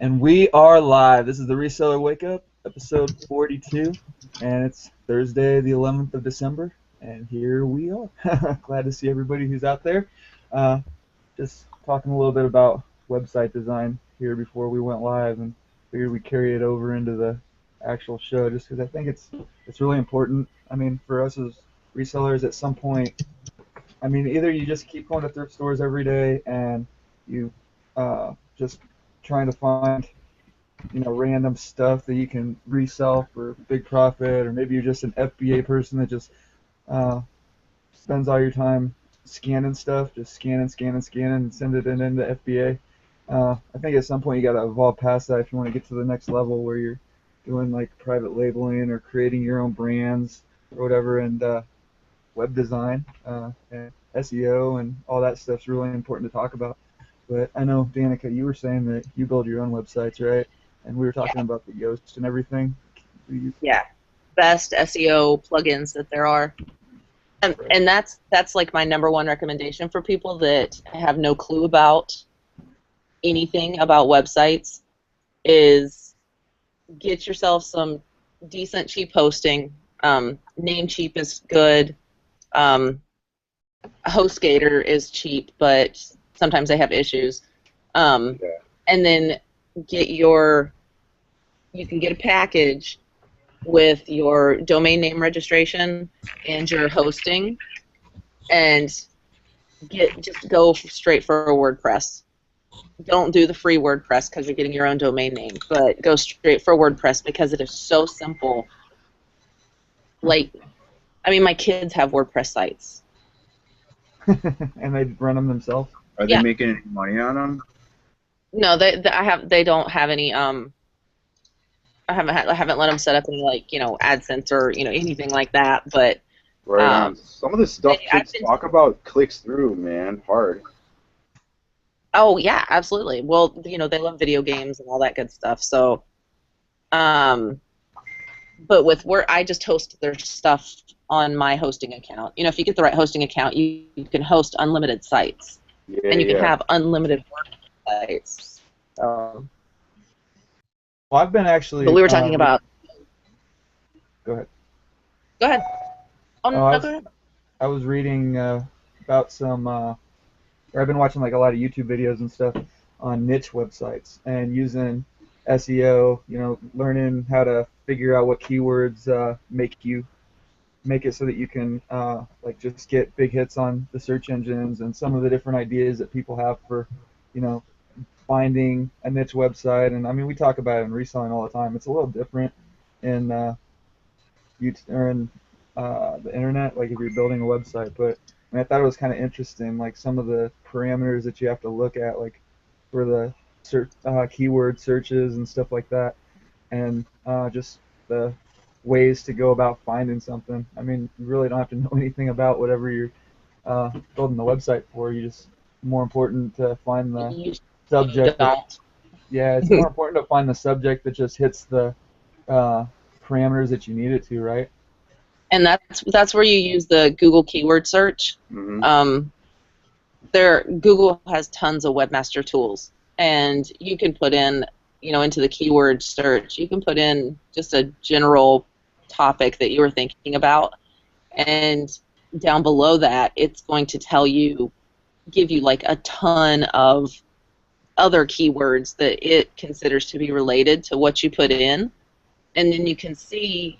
And we are live. This is the Reseller Wakeup, episode 42, and it's Thursday, the 11th of December, and here we are. Glad to see everybody who's out there. Just talking a little bit about website design here before we went live, and figured we'd carry it over into the actual show, just because I think it's really important. I mean, for us as resellers, at some point, I mean, either you just keep going to thrift stores every day and you just trying to find, random stuff that you can resell for big profit, or maybe you're just an FBA person that just spends all your time scanning stuff, just scanning, and send it into FBA. I think at some point you got to evolve past that if you want to get to the next level where you're doing like private labeling or creating your own brands or whatever, and web design and SEO and all that stuff's really important to talk about. But I know, Danica, you were saying that you build your own websites, right? And we were talking about the Yoast and everything. Yeah, best SEO plugins that there are. And that's like my number one recommendation for people that have no clue about anything about websites is get yourself some decent cheap hosting. Namecheap is good. HostGator is cheap, but sometimes they have issues. And then you can get a package with your domain name registration and your hosting, and just go straight for a WordPress. Don't do the free WordPress because you're getting your own domain name, but go straight for WordPress because it is so simple. Like, I mean, my kids have WordPress sites. And they run them themselves? Are they making any money on them? No, they don't have any. I haven't let them set up any AdSense or anything like that. But right on. Some of the stuff kids talk about clicks through, man, hard. Oh yeah, absolutely. Well, they love video games and all that good stuff. So, but with I just host their stuff on my hosting account. If you get the right hosting account, you can host unlimited sites, and you can have unlimited sites. Well, I've been actually. But we were talking about. Go ahead. Go ahead. Oh, no, go ahead. I was reading about some. Or I've been watching like a lot of YouTube videos and stuff on niche websites and using SEO. Learning how to figure out what keywords make it so that you can just get big hits on the search engines, and some of the different ideas that people have for finding a niche website. And I mean, we talk about it in reselling all the time. It's a little different in YouTube or in the internet, like if you're building a website. But I mean, I thought it was kind of interesting, like some of the parameters that you have to look at, like for the keyword searches and stuff like that, and just the ways to go about finding something. I mean, you really don't have to know anything about whatever you're building the website for. You just more important to find the subject. Yeah, it's more important to find the subject that just hits the parameters that you need it to, right? And that's where you use the Google keyword search. Mm-hmm. Google has tons of webmaster tools, and you can put in, into the keyword search, you can put in just a general topic that you were thinking about, and down below that, it's going to give you like a ton of other keywords that it considers to be related to what you put in. And then you can see,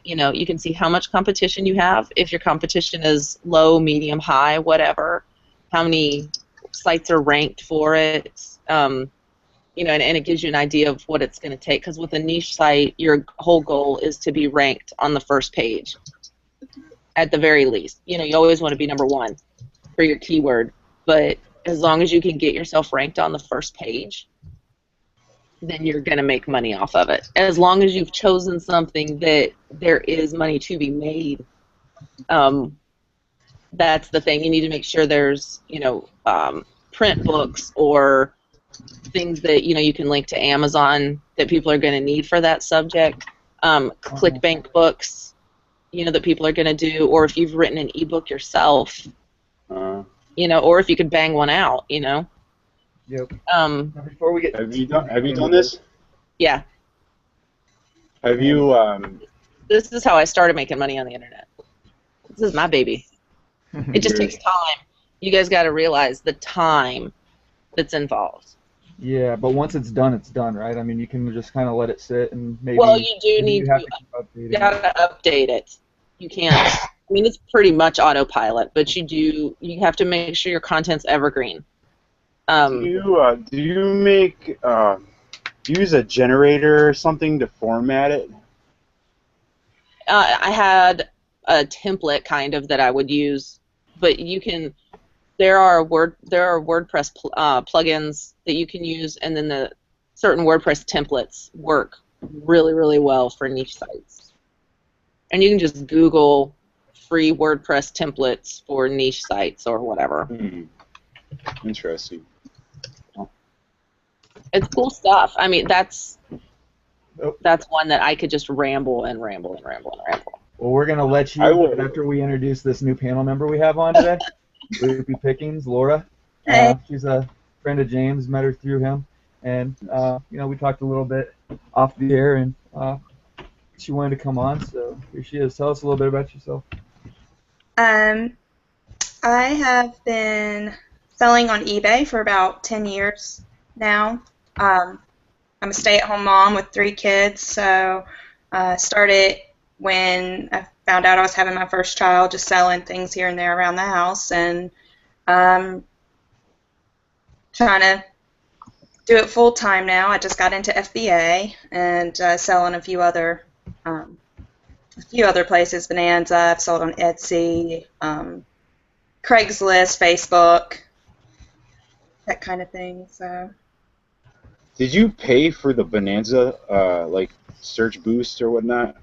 how much competition you have. If your competition is low, medium, high, whatever, how many sites are ranked for it, and it gives you an idea of what it's going to take. Because with a niche site, your whole goal is to be ranked on the first page, at the very least. You always want to be number one for your keyword. But as long as you can get yourself ranked on the first page, then you're going to make money off of it. As long as you've chosen something that there is money to be made, that's the thing. You need to make sure there's, print books or things that, you can link to Amazon that people are going to need for that subject. ClickBank books, that people are going to do, or if you've written an ebook yourself, or if you could bang one out, Yep. Before we get, have you done this? Yeah. Have you? This is how I started making money on the internet. This is my baby. It just takes time. You guys got to realize the time that's involved. Yeah, but once it's done, right? I mean, you can just kind of let it sit and maybe. Well, you do need have to to keep updating. You gotta update it. You can't. I mean, it's pretty much autopilot, but you have to make sure your content's evergreen. Do you make use a generator or something to format it? I had a template kind of that I would use, but you can. There are WordPress plugins that you can use, and then the certain WordPress templates work really, really well for niche sites. And you can just Google free WordPress templates for niche sites or whatever. Interesting. It's cool stuff. I mean, that's one that I could just ramble and ramble and ramble and ramble. Well, we're gonna let you after we introduce this new panel member we have on today. Loopy Pickings, Laura. She's a friend of James. Met her through him, and we talked a little bit off the air, and she wanted to come on. So here she is. Tell us a little bit about yourself. I have been selling on eBay for about 10 years now. I'm a stay-at-home mom with 3 kids, so I started when I found out I was having my first child, just selling things here and there around the house, and trying to do it full-time now. I just got into FBA and selling a few other places, Bonanza. I've sold on Etsy, Craigslist, Facebook, that kind of thing. So. Did you pay for the Bonanza, like search boost or whatnot?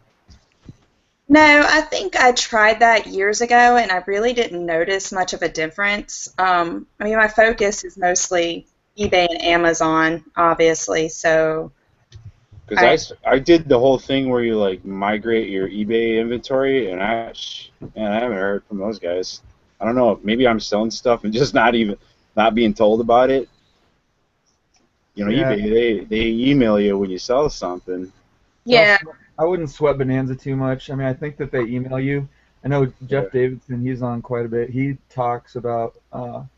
No, I think I tried that years ago, and I really didn't notice much of a difference. I mean, my focus is mostly eBay and Amazon, obviously, so. Because I did the whole thing where you like migrate your eBay inventory, and I haven't heard from those guys. I don't know. Maybe I'm selling stuff and just not being told about it. You know, Yeah. eBay they email you when you sell something. Yeah. I wouldn't sweat Bonanza too much. I mean, I think that they email you. I know Jeff Davidson, he's on quite a bit. He talks about how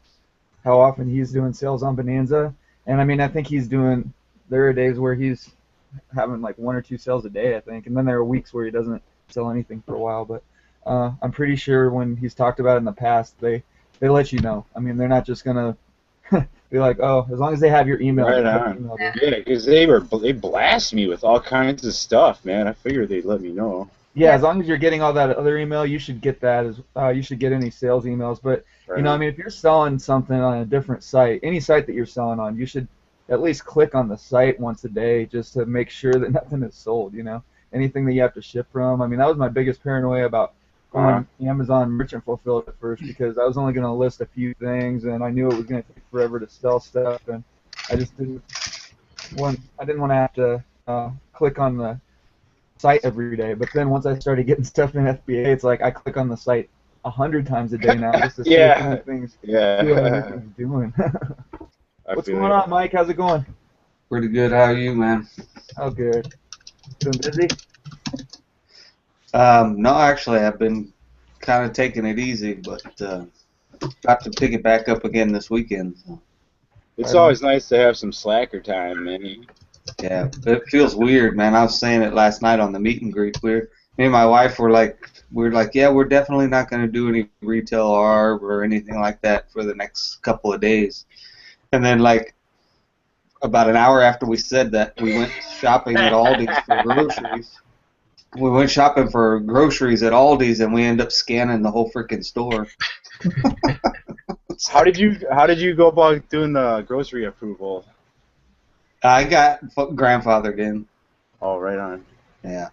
often he's doing sales on Bonanza. And, I mean, I think there are days where he's having like 1 or 2 sales a day, I think. And then there are weeks where he doesn't sell anything for a while. But I'm pretty sure when he's talked about it in the past, they let you know. I mean, they're not just going to be like, oh, as long as they have your email. Right on. Yeah, because they blast me with all kinds of stuff, man. I figured they'd let me know. Yeah, as long as you're getting all that other email, you should get that. You should get any sales emails. But I mean, if you're selling something on a different site, any site that you're selling on, you should at least click on the site once a day just to make sure that nothing is sold. Anything that you have to ship from. I mean, that was my biggest paranoia about going Amazon Merchant Fulfilled at first, because I was only going to list a few things, and I knew it was going to take forever to sell stuff, and I just didn't want to have to click on the site every day. But then once I started getting stuff in FBA, it's like I click on the site 100 times a day now just to see what anything's doing. What's going on, Mike? How's it going? Pretty good. How are you, man? Oh, good. Been busy? No, actually, I've been kind of taking it easy, but got to pick it back up again this weekend. So. It's always nice to have some slacker time, man. Yeah, it feels weird, man. I was saying it last night on the meet and greet. Me and my wife were like, yeah, we're definitely not going to do any retail ARB or anything like that for the next couple of days. And then, like, about an hour after we said that, we went shopping at Aldi's for groceries. We went shopping for groceries at Aldi's, and we ended up scanning the whole freaking store. How did you go about doing the grocery approval? I got grandfathered in. Oh, right on. Yeah.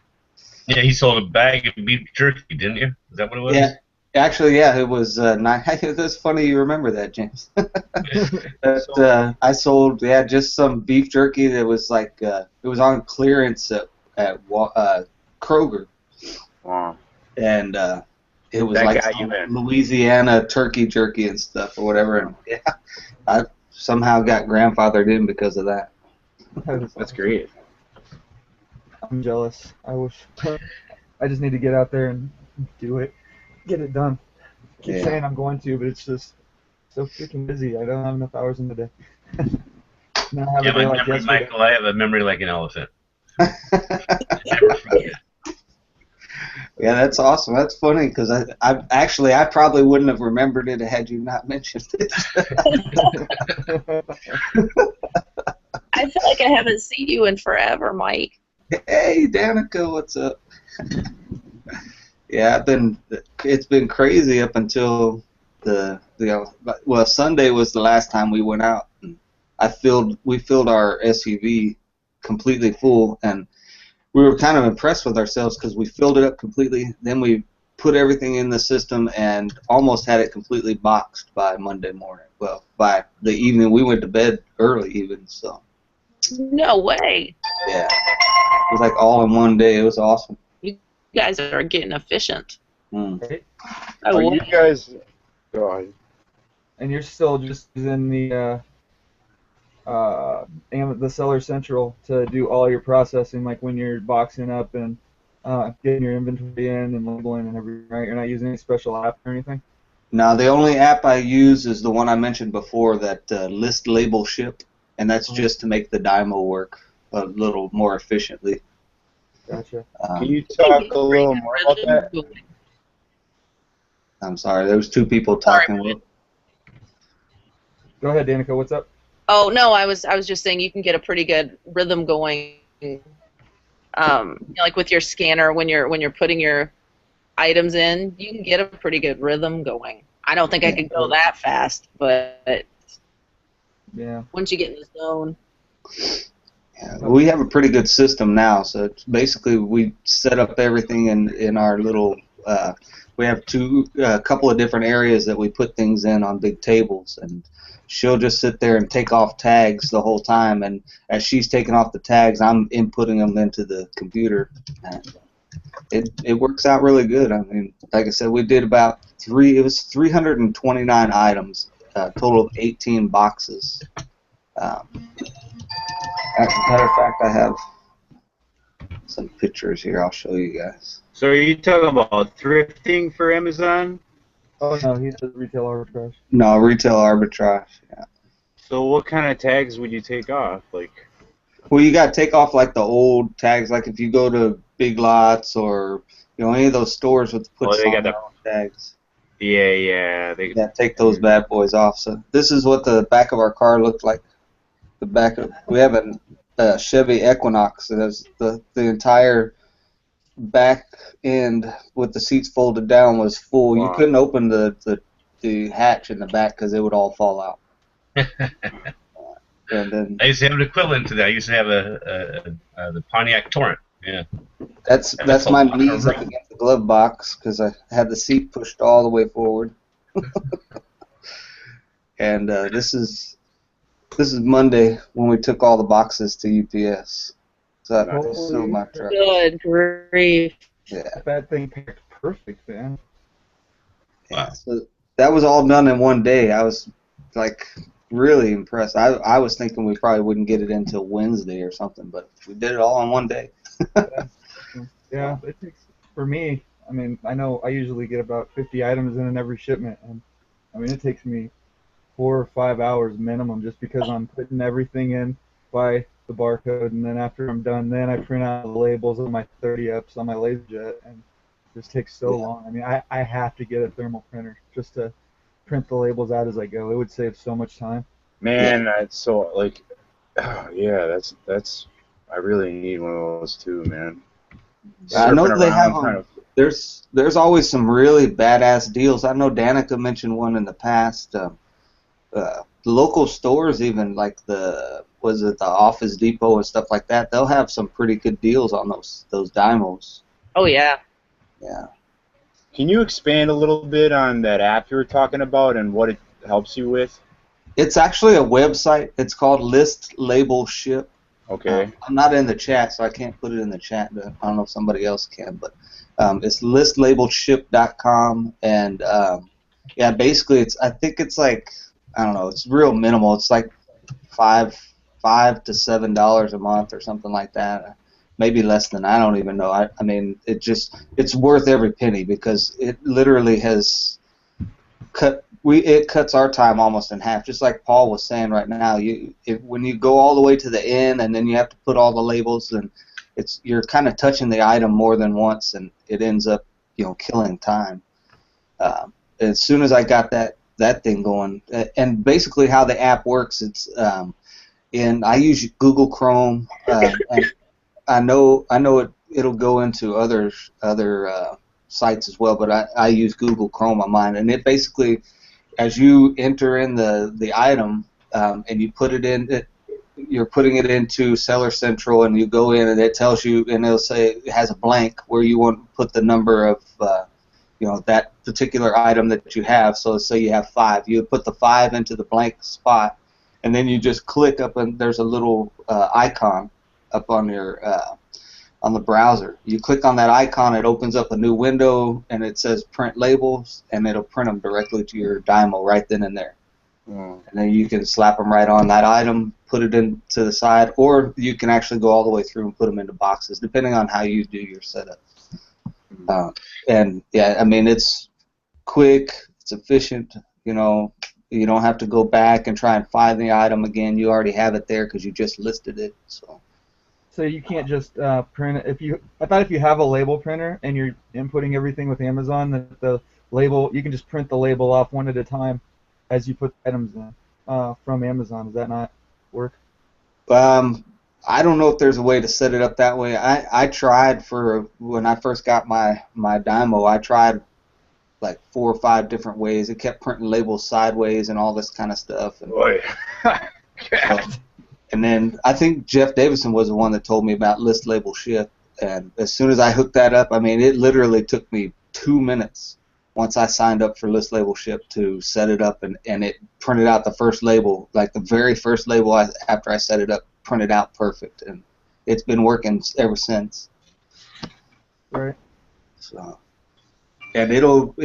Yeah, he sold a bag of beef jerky, didn't you? Is that what it was? Yeah. Actually, yeah, it was not. That's funny you remember that, James. But, I sold just some beef jerky that was like it was on clearance at Kroger. Wow. And it was that like Louisiana turkey jerky and stuff or whatever. And yeah, I somehow got grandfathered in because of that. That's great. I'm jealous. I wish. I just need to get out there and do it, get it done. Keep Yeah. saying I'm going to, but it's just so freaking busy. I don't have enough hours in the day. Now I have Yeah, a day my like memory, yesterday. Michael, I have a memory like an elephant. Never forget. Yeah, that's awesome. That's funny because I probably wouldn't have remembered it had you not mentioned it. I feel like I haven't seen you in forever, Mike. Hey, Danica, what's up? Yeah, it's been crazy up until well, Sunday was the last time we went out. We filled our SUV completely full, and we were kind of impressed with ourselves because we filled it up completely. Then we put everything in the system and almost had it completely boxed by Monday morning. Well, by the evening, we went to bed early even, so No way. yeah, it was like all in one day. It was awesome. You guys are getting efficient. Right? No Are you way. guys? Go ahead. And you're still just using the Seller Central to do all your processing, like when you're boxing up and getting your inventory in and labeling and everything, right? You're not using any special app or anything? Now, the only app I use is the one I mentioned before, that list label ship, and that's just to make the Dymo work a little more efficiently. Gotcha. Can you You can talk get a little more about rhythm that? going. I'm sorry, there was two people Sorry. talking. Go ahead, Danica. What's up? Oh no, I was just saying you can get a pretty good rhythm going. Like with your scanner when you're putting your items in, you can get a pretty good rhythm going. I don't think I could go that fast, but Yeah. once you get in the zone. Yeah, we have a pretty good system now. So it's basically, we set up everything in our little. We have a couple of different areas that we put things in on big tables, and she'll just sit there and take off tags the whole time. And as she's taking off the tags, I'm inputting them into the computer. And it works out really good. I mean, like I said, we did about it was 329 items, total of 18 boxes. As a matter of fact, I have some pictures here. I'll show you guys. So are you talking about thrifting for Amazon? Oh, no, he does retail arbitrage. No, retail arbitrage. Yeah. So what kind of tags would you take off? Like, Well, you got to take off like the old tags. Like if you go to Big Lots or any of those stores with they got their own tags. yeah. You got to take those bad boys off. So this is what the back of our car looked like. We have a Chevy Equinox. It has the entire back end with the seats folded down was full. Wow. You couldn't open the hatch in the back because it would all fall out. And then I used to have an equivalent to that. I used to have the Pontiac Torrent. Yeah. that's a my lot of knees up room. against the glove box because I had the seat pushed all the way forward. And this is Monday when we took all the boxes to UPS. So I sold my truck. Good grief. Yeah. That thing packed perfect, man. Yeah, so that was all done in one day. I was like really impressed. I was thinking we probably wouldn't get it until Wednesday or something, but we did it all in one day. Yeah, it takes, for me, I mean, I know I usually get about 50 items in every shipment, and I mean, it takes me 4 or 5 hours minimum just because I'm putting everything in by the barcode, and then after I'm done, then I print out the labels on my 30-ups on my LaserJet, and it just takes so long. I mean, I have to get a thermal printer just to print the labels out as I go. It would save so much time. Man, that's so like, yeah, that's. I really need one of those too, man. I know Surfing they have around, kind of. there's always some really badass deals. I know Danica mentioned one in the past. Local stores, even like the Office Depot and stuff like that, they'll have some pretty good deals on those Dymos. Oh yeah. Yeah. Can you expand a little bit on that app you were talking about and what it helps you with? It's actually a website. It's called List Label Ship. Okay. I'm not in the chat, so I can't put it in the chat. But I don't know if somebody else can, but it's listlabelship.com, and yeah, basically I think it's like, I don't know, it's real minimal. It's like $5 to $7 a month or something like that. maybe less than, I don't even know. I mean, it's worth every penny because it literally has it cuts our time almost in half. Just like Paul was saying right now, when you go all the way to the end and then you have to put all the labels, and you're kind of touching the item more than once, and it ends up killing time. As soon as I got that thing going, and basically how the app works, it's and I use Google Chrome, and I know it'll go into other sites as well, but I use Google Chrome on mine, and it basically, as you enter in the item and you put it in, you're putting it into Seller Central, and you go in and it tells you, and it'll say it has a blank where you want to put the number of that particular item that you have. So let's say you have 5, you put the 5 into the blank spot, and then you just click up, and there's a little icon up on your on the browser. You click on that icon, it opens up a new window, and it says print labels, and it'll print them directly to your Dymo right then and there. And then you can slap them right on that item, put it into the side, or you can actually go all the way through and put them into boxes, depending on how you do your setup. And yeah, I mean, it's quick, it's efficient. You don't have to go back and try and find the item again. You already have it there because you just listed it. So you can't just print it. I thought if you have a label printer and you're inputting everything with Amazon, that the label, you can just print the label off one at a time as you put items in from Amazon. Does that not work? I don't know if there's a way to set it up that way. I tried when I first got my Dymo. I tried like 4 or 5 different ways. It kept printing labels sideways and all this kind of stuff. Boy. And then I think Jeff Davison was the one that told me about list label shift. And as soon as I hooked that up, I mean, it literally took me 2 minutes once I signed up for list label shift to set it up, and it printed out the first label, like the very first label after I set it up, printed out perfect, and it's been working ever since. Right. So, and it'll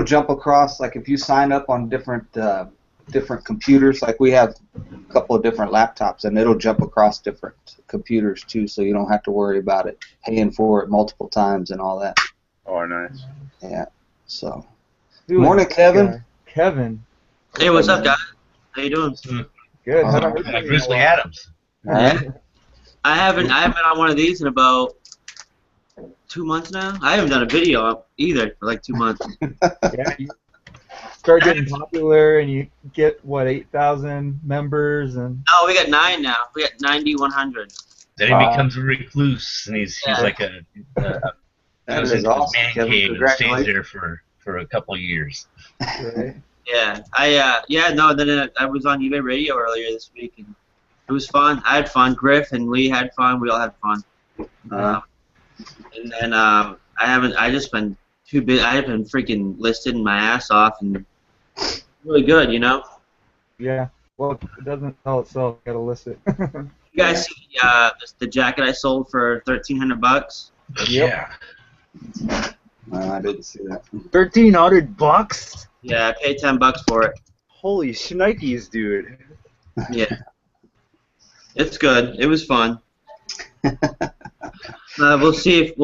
jump across, like if you sign up on different computers, like we have a couple of different laptops, and it'll jump across different computers too, so you don't have to worry about it paying for it multiple times and all that. Oh, nice. Yeah. So. Morning, Kevin. Kevin. Hey, what's up, guys? How you doing? Good. Like Grizzly Adams. All right. I haven't been on one of these in about 2 months now. I haven't done a video either for like 2 months. Yeah, you start getting popular, and you get 8,000 members, and No, we got 9 now. We got 9100. Then he becomes a recluse, and he's like a That goes is into his awesome, man Kevin. cave and stays Congratulations. there for a couple of years. right? Yeah, Then I was on eBay Radio earlier this week, and it was fun. I had fun. Griff and Lee had fun. We all had fun. And then I just been too busy. I have been freaking listing my ass off, and really good, Yeah. Well, it doesn't sell itself. You gotta list it. You guys see the jacket I sold for $1,300? Yeah. I didn't see that. $1,300? Yeah, I paid $10 for it. Holy shnikes, dude. Yeah, it's good. It was fun. We'll see if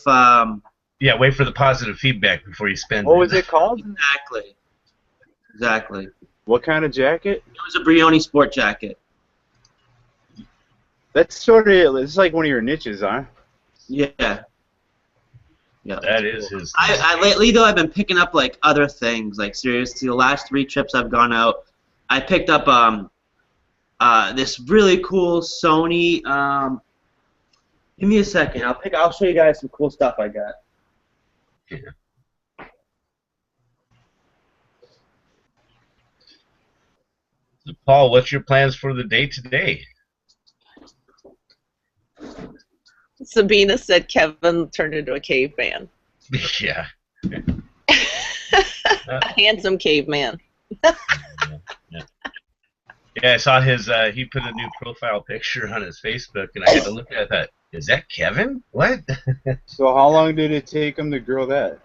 Yeah, wait for the positive feedback before you spend What was it called? exactly. What kind of jacket? It was a Brioni sport jacket. That's sort of, it's like one of your niches, huh? Yeah. That is his. Lately though, I've been picking up like other things. Like seriously, the last 3 trips I've gone out, I picked up this really cool Sony. Give me a second. I'll show you guys some cool stuff I got. Yeah. So Paul, what's your plans for the day today? Sabina said Kevin turned into a caveman. Yeah. A handsome caveman. Yeah, I saw his. He put a new profile picture on his Facebook, and I had to look at that. Is that Kevin? What? So how long did it take him to grow that?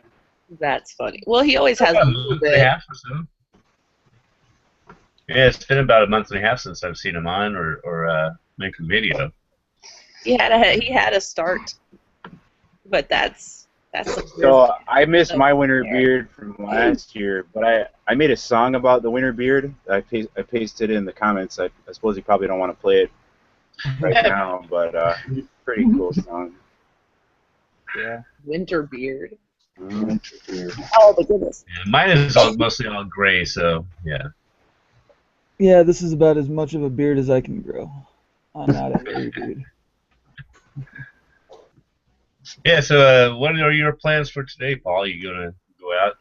That's funny. Well, he always has a About a little month and a bit. half or so. Yeah, it's been about a month and a half since I've seen him on or make a video. He had a start, but that's So I missed my winter beard from last year, but I made a song about the winter beard. I pasted it in the comments. I suppose you probably don't want to play it right now, but pretty cool song. Yeah. winter beard. Winter beard. Oh my goodness. Yeah, mine is mostly all gray, so yeah. Yeah, this is about as much of a beard as I can grow. I'm not a hairy dude. Yeah, so what are your plans for today, Paul? You gonna go out?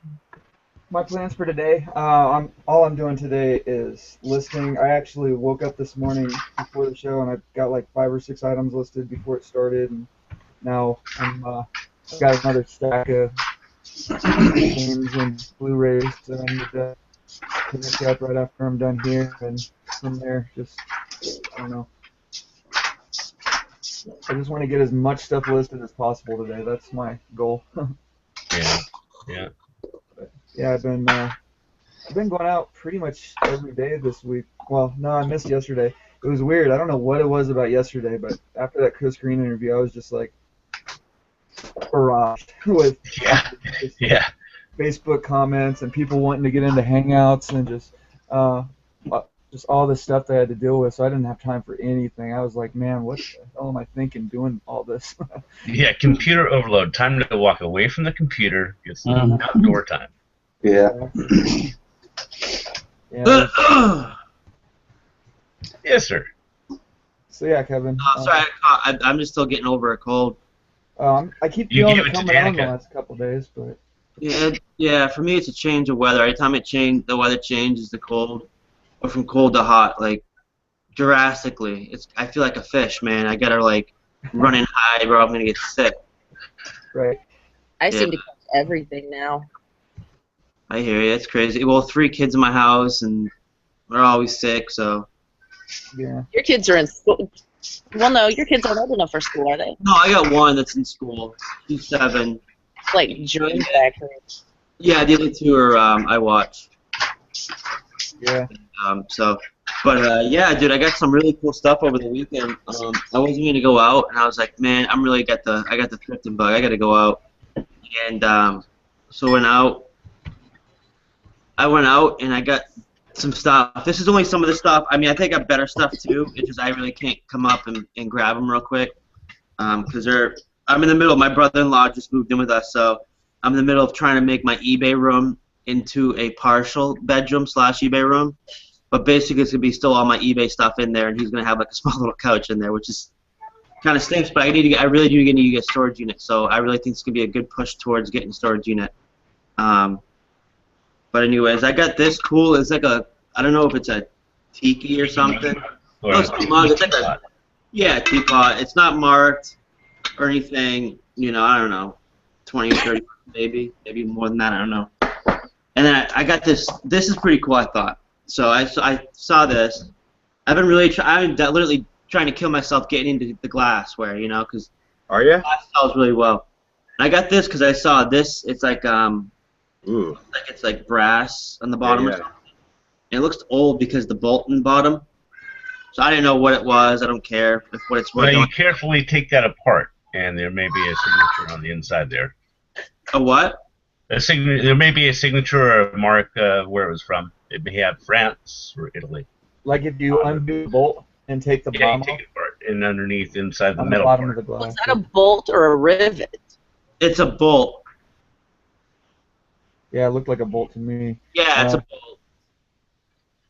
My plans for today, all I'm doing today is listing. I actually woke up this morning before the show and I got like 5 or 6 items listed before it started, and now I've got another stack of games and Blu-rays that I need to finish up right after I'm done here, and from there, just I don't know. I just want to get as much stuff listed as possible today. That's my goal. Yeah. Yeah, I've been going out pretty much every day this week. Well, no, I missed yesterday. It was weird. I don't know what it was about yesterday, but after that Chris Green interview, I was just like barraged with Yeah. Facebook comments and people wanting to get into Hangouts and just all this stuff that I had to deal with. So I didn't have time for anything. I was like, man, what the hell am I thinking doing all this? Yeah, computer overload. Time to walk away from the computer. Get some outdoor time. Yeah. Yeah. Yes, sir. So yeah, Kevin. Sorry, I'm just still getting over a cold. I keep You feeling gave it it to coming on the Danica. last couple days, but Yeah, for me it's a change of weather. Every time the weather changes to cold, or from cold to hot, like drastically. I feel like a fish, man. I gotta like run and hide, or I'm gonna get sick. right. I seem to catch everything now. I hear you. It's crazy. Well, 3 kids in my house, and they're always sick. So Yeah. Your kids are in school. Well, no, your kids aren't old enough for school, are they? no, I got one that's in school. She's 7. Like German factory. Yeah, the other 2 are I watch. Yeah. But yeah, dude, I got some really cool stuff over the weekend. I wasn't gonna go out, and I was like, man, I got the thrifting bug. I gotta go out, and so I went out and I got some stuff. This is only some of the stuff. I mean, I think I got better stuff too. It's just I really can't come up and grab them real quick, because I'm in the middle. My brother-in-law just moved in with us, so I'm in the middle of trying to make my eBay room into a partial bedroom / eBay room. But basically, it's gonna be still all my eBay stuff in there, and he's gonna have like a small little couch in there, which is kind of stinks. But I really do need to get a storage unit. So I really think it's gonna be a good push towards getting a storage unit. But anyways, I got this cool. It's like I don't know if it's a tiki or something. Or It's like teapot. It's not marked or anything. You know, I don't know, 20 or 30, maybe more than that. I don't know. And then I got this. This is pretty cool, I thought. So I saw this. I've been I'm literally trying to kill myself getting into the glassware, you know, because Are you? glass sells really well. And I got this because I saw this. It's like Ooh. it's like brass on the bottom or Yeah. something. And it looks old because the bolt in the bottom. So I didn't know what it was. I don't care what it's worth. Well, you carefully take that apart, and there may be a signature on the inside there. A what? There may be a signature or a mark where it was from. It may have France or Italy. Like if you undo the bolt and take the Yeah, bottom you take it apart, and underneath, inside the on the metal bottom part. of the glass. Was that a bolt or a rivet? It's a bolt. Yeah, it looked like a bolt to me. Yeah, it's a bolt.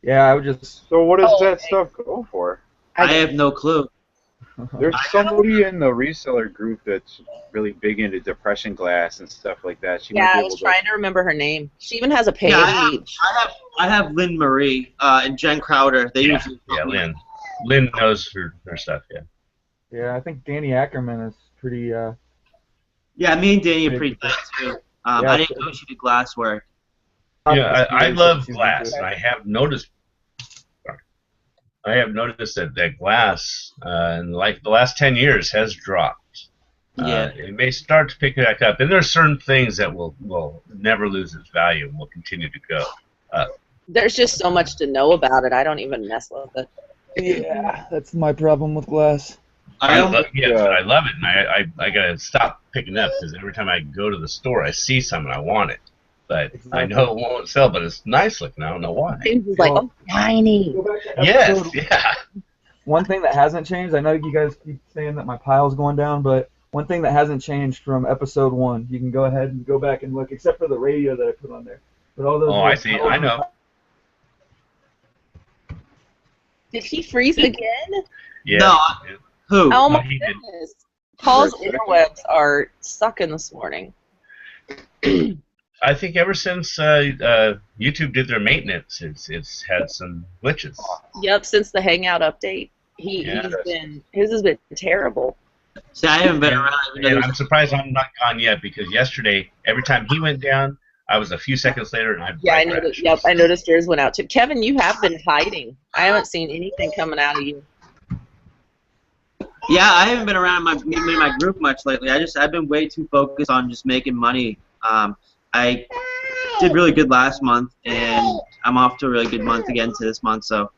Yeah, I would just. So what does Oh, that okay. stuff go for? I have no clue. There's somebody in the reseller group that's really big into depression glass and stuff like that. She Yeah, might I be was able trying to remember her name. She even has a page. Yeah, I have Lynn Marie and Jen Crowder. They Yeah, usually yeah, Lynn. Lynn knows her stuff, yeah. Yeah, I think Danny Ackerman is pretty. Yeah, me and Danny are pretty tight too. Yeah, I didn't know she did glassware. Yeah, I love She's glass, into and it. I have noticed that glass in like the last 10 years has dropped. Yeah. It may start to pick it back up, and there are certain things that will never lose its value and will continue to go up. There's just so much to know about it. I don't even mess with it. Yeah, that's my problem with glass. I love it, and I gotta stop picking up because every time I go to the store, I see something I want it, but I know it won't sell. But it's nice looking. I don't know why. James is like, oh, shiny. Yes, yeah. One thing that hasn't changed, I know you guys keep saying that my pile's going down, but one thing that hasn't changed from episode 1, you can go ahead and go back and look, except for the radio that I put on there. But all those. Oh, I see. I know. Did he freeze again? Yeah. No. Who? Oh my he did. goodness. Paul's interwebs are sucking this morning. I think ever since YouTube did their maintenance, it's had some glitches. Yep, since the Hangout update, his has been terrible. See, I haven't been around. And I'm surprised I'm not gone yet because yesterday, every time he went down, I was a few seconds later and I noticed. Yep, I noticed yours went out too. Kevin, you have been hiding. I haven't seen anything coming out of you. Yeah, I haven't been around my group much lately. I've been way too focused on just making money. I did really good last month, and I'm off to a really good month again to this month. So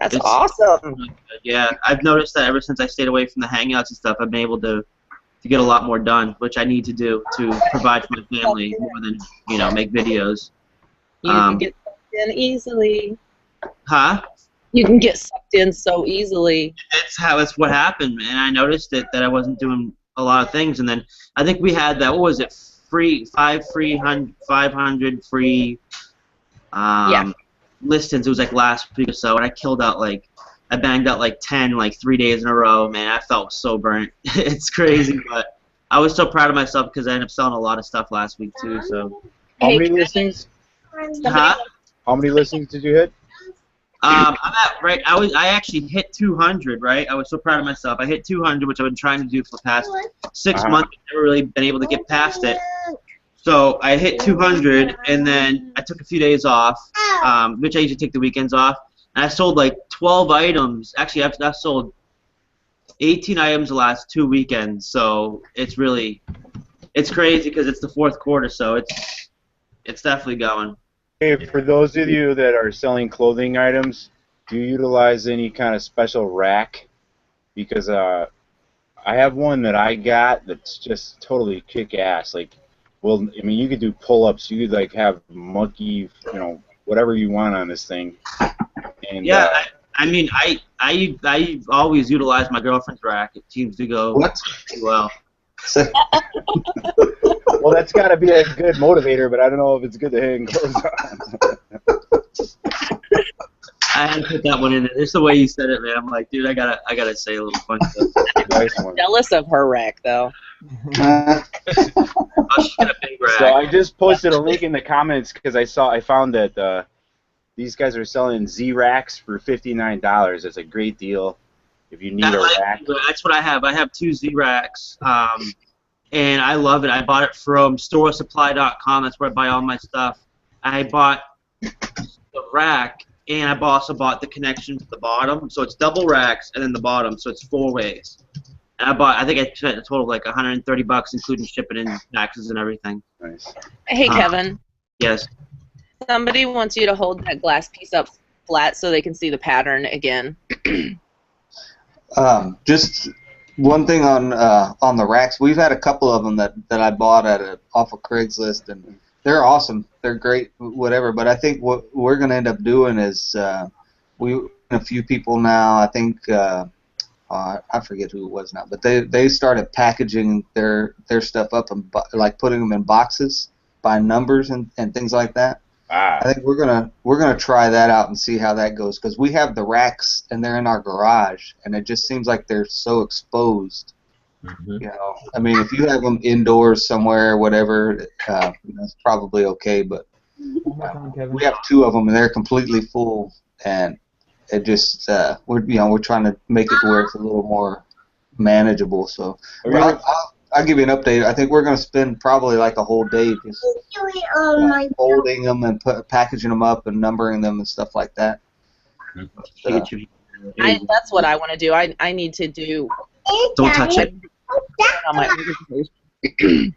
that's awesome. Really good. Yeah, I've noticed that ever since I stayed away from the Hangouts and stuff, I've been able to get a lot more done, which I need to do to provide for my family more than make videos. You can get sucked in easily. Huh? You can get sucked in so easily. That's what happened, and I noticed that I wasn't doing a lot of things, and then I think we had that. What was it? 500 free listings. It was like last week or so, and I banged out like 10 like 3 days in a row. Man, I felt so burnt. It's crazy, but I was so proud of myself because I ended up selling a lot of stuff last week too. So how many listings? Huh? How many listings did you hit? I'm at I actually hit 200. Right, I was so proud of myself. I hit 200, which I've been trying to do for the past 6 months. I've never really been able to get past it. So I hit 200, and then I took a few days off, which I usually take the weekends off. And I sold like 12 items. Actually, I've sold 18 items the last 2 weekends. So it's crazy because it's the fourth quarter. So it's definitely going. Hey, for those of you that are selling clothing items, do you utilize any kind of special rack? Because I have one that I got that's just totally kick-ass. Like, well, I mean, you could do pull-ups. You could like have monkey, whatever you want on this thing. And yeah, I mean, I always utilize my girlfriend's rack. It seems to go pretty well. Well, that's got to be a good motivator, but I don't know if it's good to hang clothes on. I had to put that one in there. Just the way you said it, man. I'm like, dude, I gotta say a little fun stuff. Nice one. Jealous of her rack, though. Oh, she got a big rack. So I just posted a link in the comments because I found that these guys are selling Z racks for $59. That's a great deal if you need a rack. That's what I have. I have 2 Z racks, and I love it. I bought it from storesupply.com. That's where I buy all my stuff. I bought the rack, and I also bought the connection to the bottom. So it's double racks, and then the bottom, so it's 4 ways. And I think I spent a total of like $130, including shipping and taxes and everything. Nice. Hey, Kevin. Yes. Somebody wants you to hold that glass piece up flat so they can see the pattern again. Just one thing on the racks. We've had a couple of them that I bought off of Craigslist, and they're awesome. They're great, whatever. But I think what we're going to end up doing is a few people now. I think I forget who it was now, but they started packaging their stuff up and like putting them in boxes by numbers and things like that. I think we're gonna try that out and see how that goes, because we have the racks and they're in our garage, and it just seems like they're so exposed. Mm-hmm. I mean, if you have them indoors somewhere or whatever, it's probably okay. But we have 2 of them and they're completely full, and it just we're trying to make it where it's a little more manageable. So I'll give you an update. I think we're going to spend probably like a whole day just folding them and packaging them up and numbering them and stuff like that. That's what I want to do. I need to do. Don't touch it. On my Hey,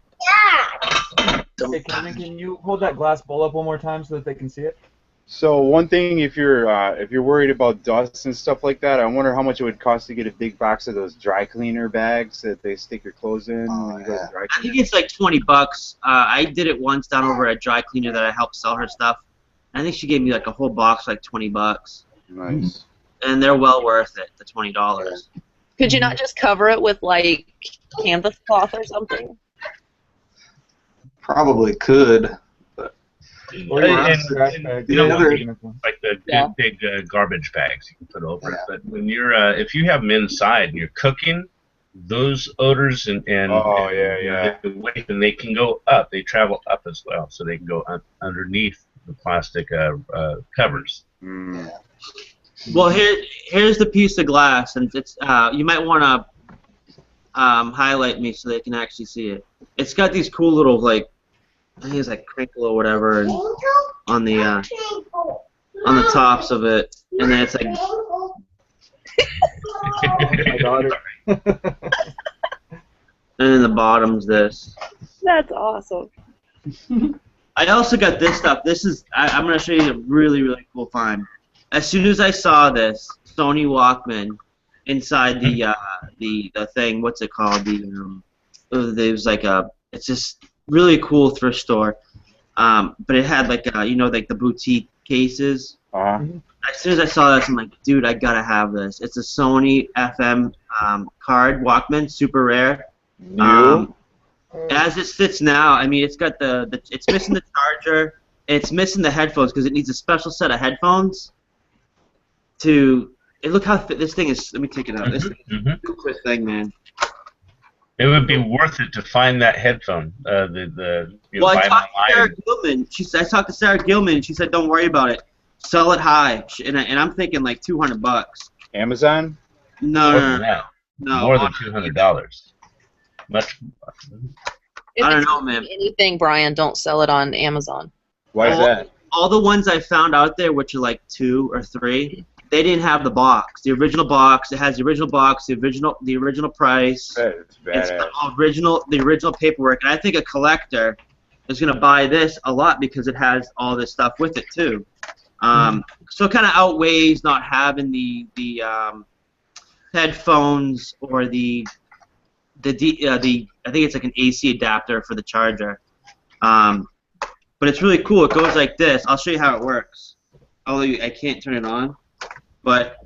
Kevin, can you hold that glass bowl up one more time so that they can see it? So one thing, if you're worried about dust and stuff like that, I wonder how much it would cost to get a big box of those dry cleaner bags that they stick your clothes in when you go to dry I cleaner. think it's like $20. I did it once down over at Dry Cleaner that I helped sell her stuff. I think she gave me like a whole box, like $20, Nice. and they're well worth it. The $20. Could you not just cover it with like canvas cloth or something? Probably could. Or you And- trash and bags. you know Yeah, what? even if one. Like the Yeah. big garbage bags you can put over it. Yeah. But when you're if you have them inside and you're cooking, those odors and Oh, and, yeah, you know, yeah. the weight, and they can go up. They travel up as well, so they can go underneath the plastic covers. Mm. Well, here's the piece of glass, and it's you might want to highlight me so they can actually see it. It's got these cool little like, I think it's like crinkle or whatever, and on the tops of it, and then it's like My daughter. and then the bottom's this. That's awesome. I also got this stuff. This is I'm gonna show you a really really cool find. As soon as I saw this Sony Walkman inside the thing, what's it called? There was like it's just really cool thrift store. But it had like like the boutique cases. As soon as I saw this, I'm like, dude, I gotta have this. It's a Sony FM card Walkman, super rare. New? As it sits now, I mean, it's got it's missing the charger. It's missing the headphones because it needs a special set of headphones. Look how fit this thing is. Let me take it out. This Mhm. is a quick thing, man. It would be worth it to find that headphone. Well, I buy talked to Sarah them Gilman. I talked to Sarah Gilman, and she said, "Don't worry about it. Sell it high." And I'm thinking like $200. Amazon? No, More no, than that. no. More than $200. Much. If I don't it's know, man. anything, Brian, don't sell it on Amazon. Why is that? All the ones I found out there, which are like 2 or 3, they didn't have the box. The original box. It has the original box, the original price. It's It's badass. the original paperwork, and I think a collector is gonna buy this a lot because it has all this stuff with it too. So it kind of outweighs not having the headphones or the I think it's like an AC adapter for the charger. But it's really cool. It goes like this. I'll show you how it works. Although I can't turn it on, but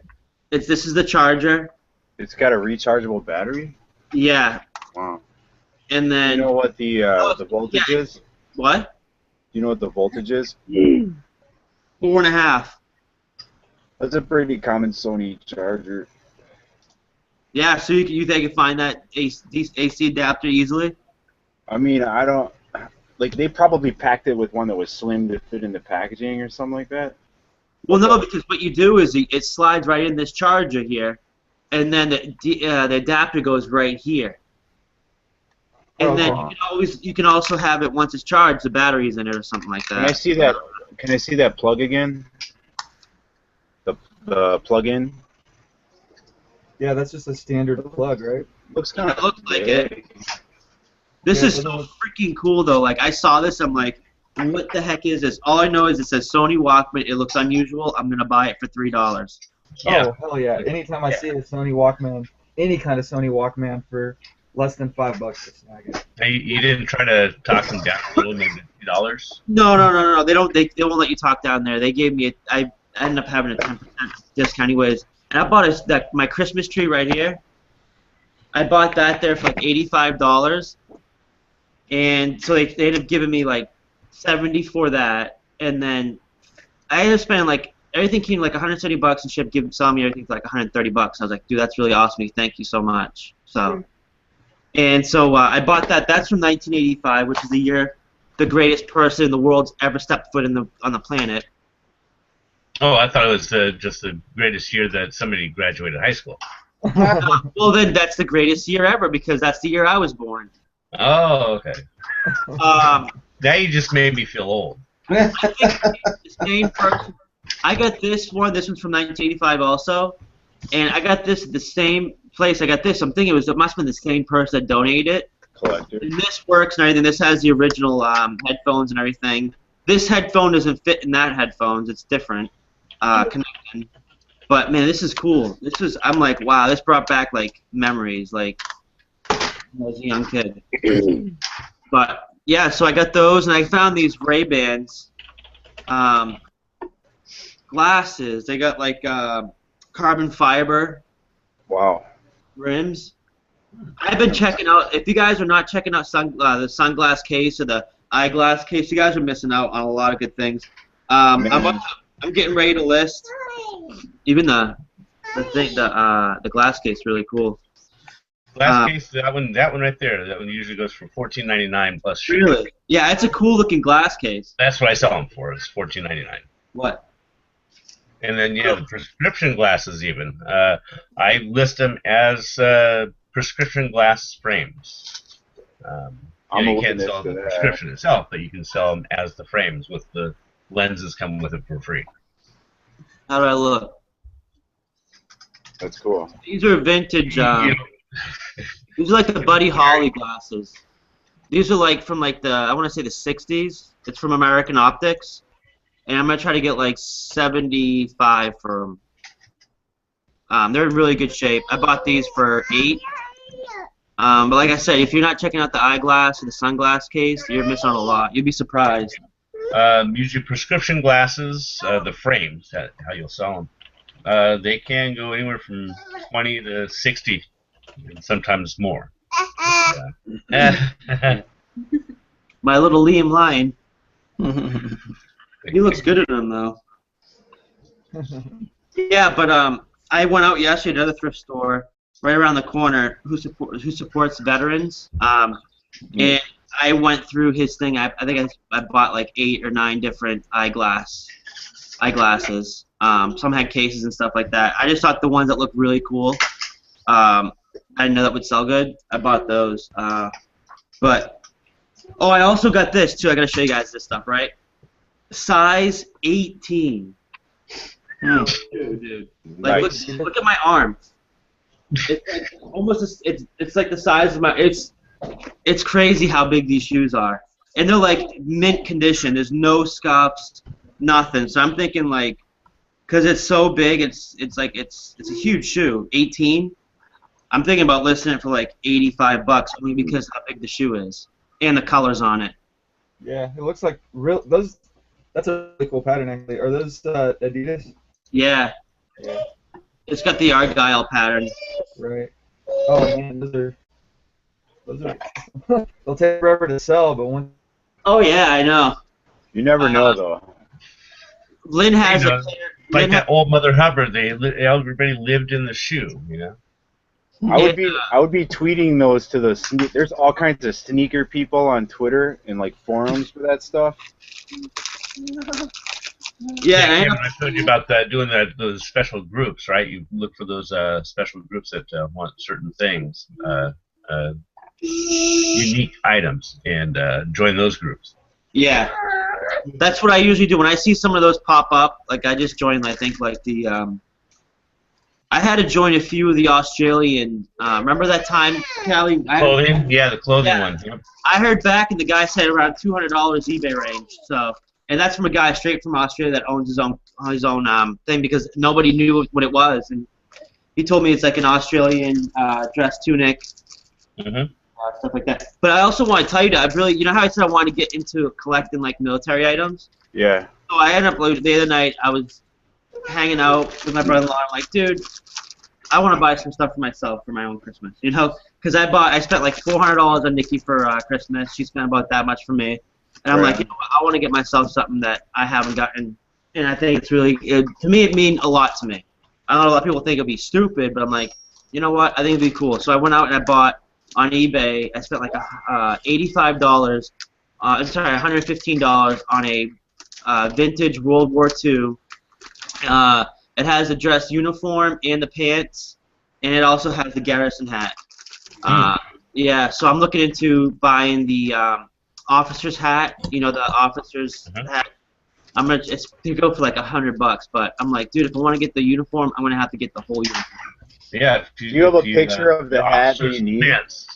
this is the charger. It's got a rechargeable battery? Yeah, Wow. and then You know what the voltage yeah. is? what? You know what the voltage is? 4.5. That's a pretty common Sony charger. Yeah, so you think you can find that AC adapter easily? I mean, I don't... Like, they probably packed it with one that was slim to fit in the packaging or something like that. Well, no, because what you do is it slides right in this charger here, and then the adapter goes right here. And then you can also have it once it's charged, the battery's in it or something like that. Can I see that? Can I see that plug again? The plug-in. Yeah, that's just a standard plug, right? Looks kind It of. looks like it. This Yeah, is so freaking cool though. Like I saw this, I'm like, what the heck is this? All I know is it says Sony Walkman. It looks unusual. I'm gonna buy it for $3. Yeah. Oh, hell yeah. Anytime I see a Sony Walkman, any kind of Sony Walkman for less than $5 to snag it. Hey, you didn't try to talk them down a little, maybe $2? No. They won't let you talk down there. They gave me I ended up having a 10% discount anyways. And I bought my Christmas tree right here. I bought that there for like $85. And so they ended up giving me like $70 for that. And then I ended up spending like everything came like $170 and ship, selling me everything for like $130. I was like, dude, that's really awesome. Thank you so much. So, and so I bought that. That's from 1985, which is the year the greatest person in the world's ever stepped foot on the planet. Oh, I thought it was just the greatest year that somebody graduated high school. Well, then that's the greatest year ever because that's the year I was born. Oh, okay. Um, Now you just made me feel old. I think the same person. I got this one. This one's from 1985 also, and I got this at the same place. I got this. I'm thinking it must have been the same person that donated it. Collector. And this works and everything. This has the original headphones and everything. This headphone doesn't fit in that headphones. It's different connection. But man, this is cool. I'm like, wow, this brought back like memories, like when I was a young kid. But yeah, so I got those, and I found these Ray-Bans glasses. They got like carbon fiber rims. I've been checking out. If you guys are not checking out the sunglass case or the eyeglass case, you guys are missing out on a lot of good things. I'm getting ready to list. Even the glass case, really cool. Glass case, that one right there. That one usually goes for $14.99 plus shipping. Really? Yeah, it's a cool looking glass case. That's what I sell them for. It's $14.99. What? And then the prescription glasses even. I list them as prescription glass frames. You can't sell the prescription itself, but you can sell them as the frames with the lenses coming with it for free. How do I look? That's cool. These are vintage. These are like the Buddy Holly glasses. These are like from like I want to say the 60s. It's from American Optics. And I'm going to try to get like 75 for them. They're in really good shape. I bought these for $8. But like I said, if you're not checking out the eyeglass or the sunglass case, you're missing out a lot. You'd be surprised. Usually prescription glasses, the frames, how you'll sell them. They can go anywhere from 20 to 60, and sometimes more. My little Liam Lion. He looks good at them though. Yeah, but I went out yesterday to another thrift store right around the corner who supports veterans. And I went through his thing. I think I bought like 8 or 9 different eyeglasses. Some had cases and stuff like that. I just thought the ones that looked really cool. I didn't know that would sell good. I bought those. But I also got this too. I gotta show you guys this stuff, right? Size 18. Dude. Like look at my arm. It's like almost it's like the size of my it's crazy how big these shoes are. And they're like mint condition. There's no scuffs, nothing. So I'm thinking like cuz it's so big, it's like it's a huge shoe. 18. I'm thinking about listing it for like $85 only because how big the shoe is and the colors on it. Yeah, it looks like those. That's a really cool pattern, actually. Are those Adidas? Yeah. It's got the Argyle pattern. Right. Oh man, those are. They'll take forever to sell, but when. Oh yeah, I know. You never know though. Lynn has a like that old Mother Hubbard. Everybody lived in the shoe, you know. I would be tweeting those to the there's all kinds of sneaker people on Twitter and like forums for that stuff. Yeah, I told you about doing those special groups, right? You look for those special groups that want certain things, unique items, and join those groups. Yeah, that's what I usually do when I see some of those pop up. Like I just joined, I think like the I had to join a few of the Australian. Remember that time, Callie? Clothing, the clothing one. Yep. I heard back, and the guy said around $200 eBay range. So, and that's from a guy straight from Australia that owns his own thing because nobody knew what it was, and he told me it's like an Australian dress tunic, stuff like that. But I also want to tell you that you know how I said I wanted to get into collecting like military items? Yeah. So I ended up the other night I was hanging out with my brother-in-law. I'm like, dude, I want to buy some stuff for myself for my own Christmas, you know, because I spent like $400 on Nikki for Christmas. She spent about that much for me, and I'm like, you know what, I want to get myself something that I haven't gotten, and I think it's really to me it means a lot to me. I know a lot of people think it'd be stupid, but I'm like, you know what, I think it'd be cool. So I went out and I bought on eBay. I spent like $85. $115 on a vintage World War II. It has the dress uniform and the pants, and it also has the Garrison hat. Yeah, so I'm looking into buying the officer's hat. You know, the officer's hat. It's to go for like $100, but I'm like, dude, if I want to get the uniform, I'm gonna have to get the whole uniform. Yeah. Do you have a picture of the hat that you need? Pants.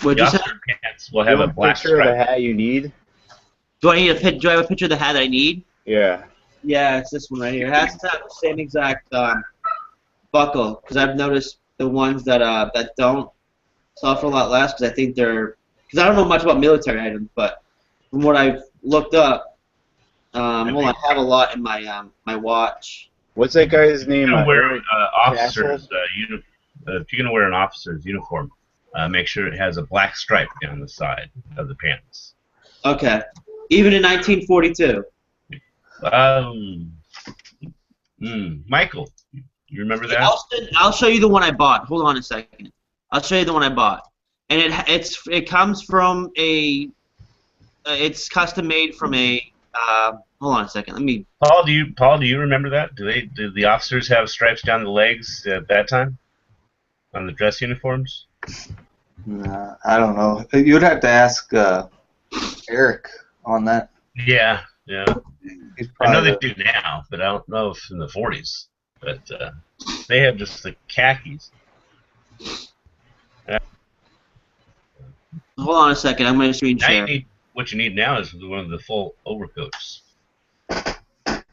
What'd you say? Pants will have a black picture stripe. of the hat you need. Do I have a picture of the hat that I need? Yeah. Yeah, it's this one right here. It has to have the same exact buckle, because I've noticed the ones that don't sell for a lot less, because I think they're, because I don't know much about military items, but from what I've looked up, well, I have a lot in my my watch. What's that guy's name? If you're Eric officer's if you're gonna wear an officer's uniform, make sure it has a black stripe down the side of the pants. Okay. Even in 1942. Michael, you remember that? I'll show you the one I bought. Hold on a second. I'll show you the one I bought, and it comes from a. It's custom made from a. Hold on a second. Let me. Paul, do you remember that? Do the officers have stripes down the legs at that time on the dress uniforms? Nah, I don't know. You'd have to ask Eric on that. Yeah. I know they do now, but I don't know if in the 40s. But they have just the khakis. Hold on a second. I'm going to screen share. What you need now is one of the full overcoats. I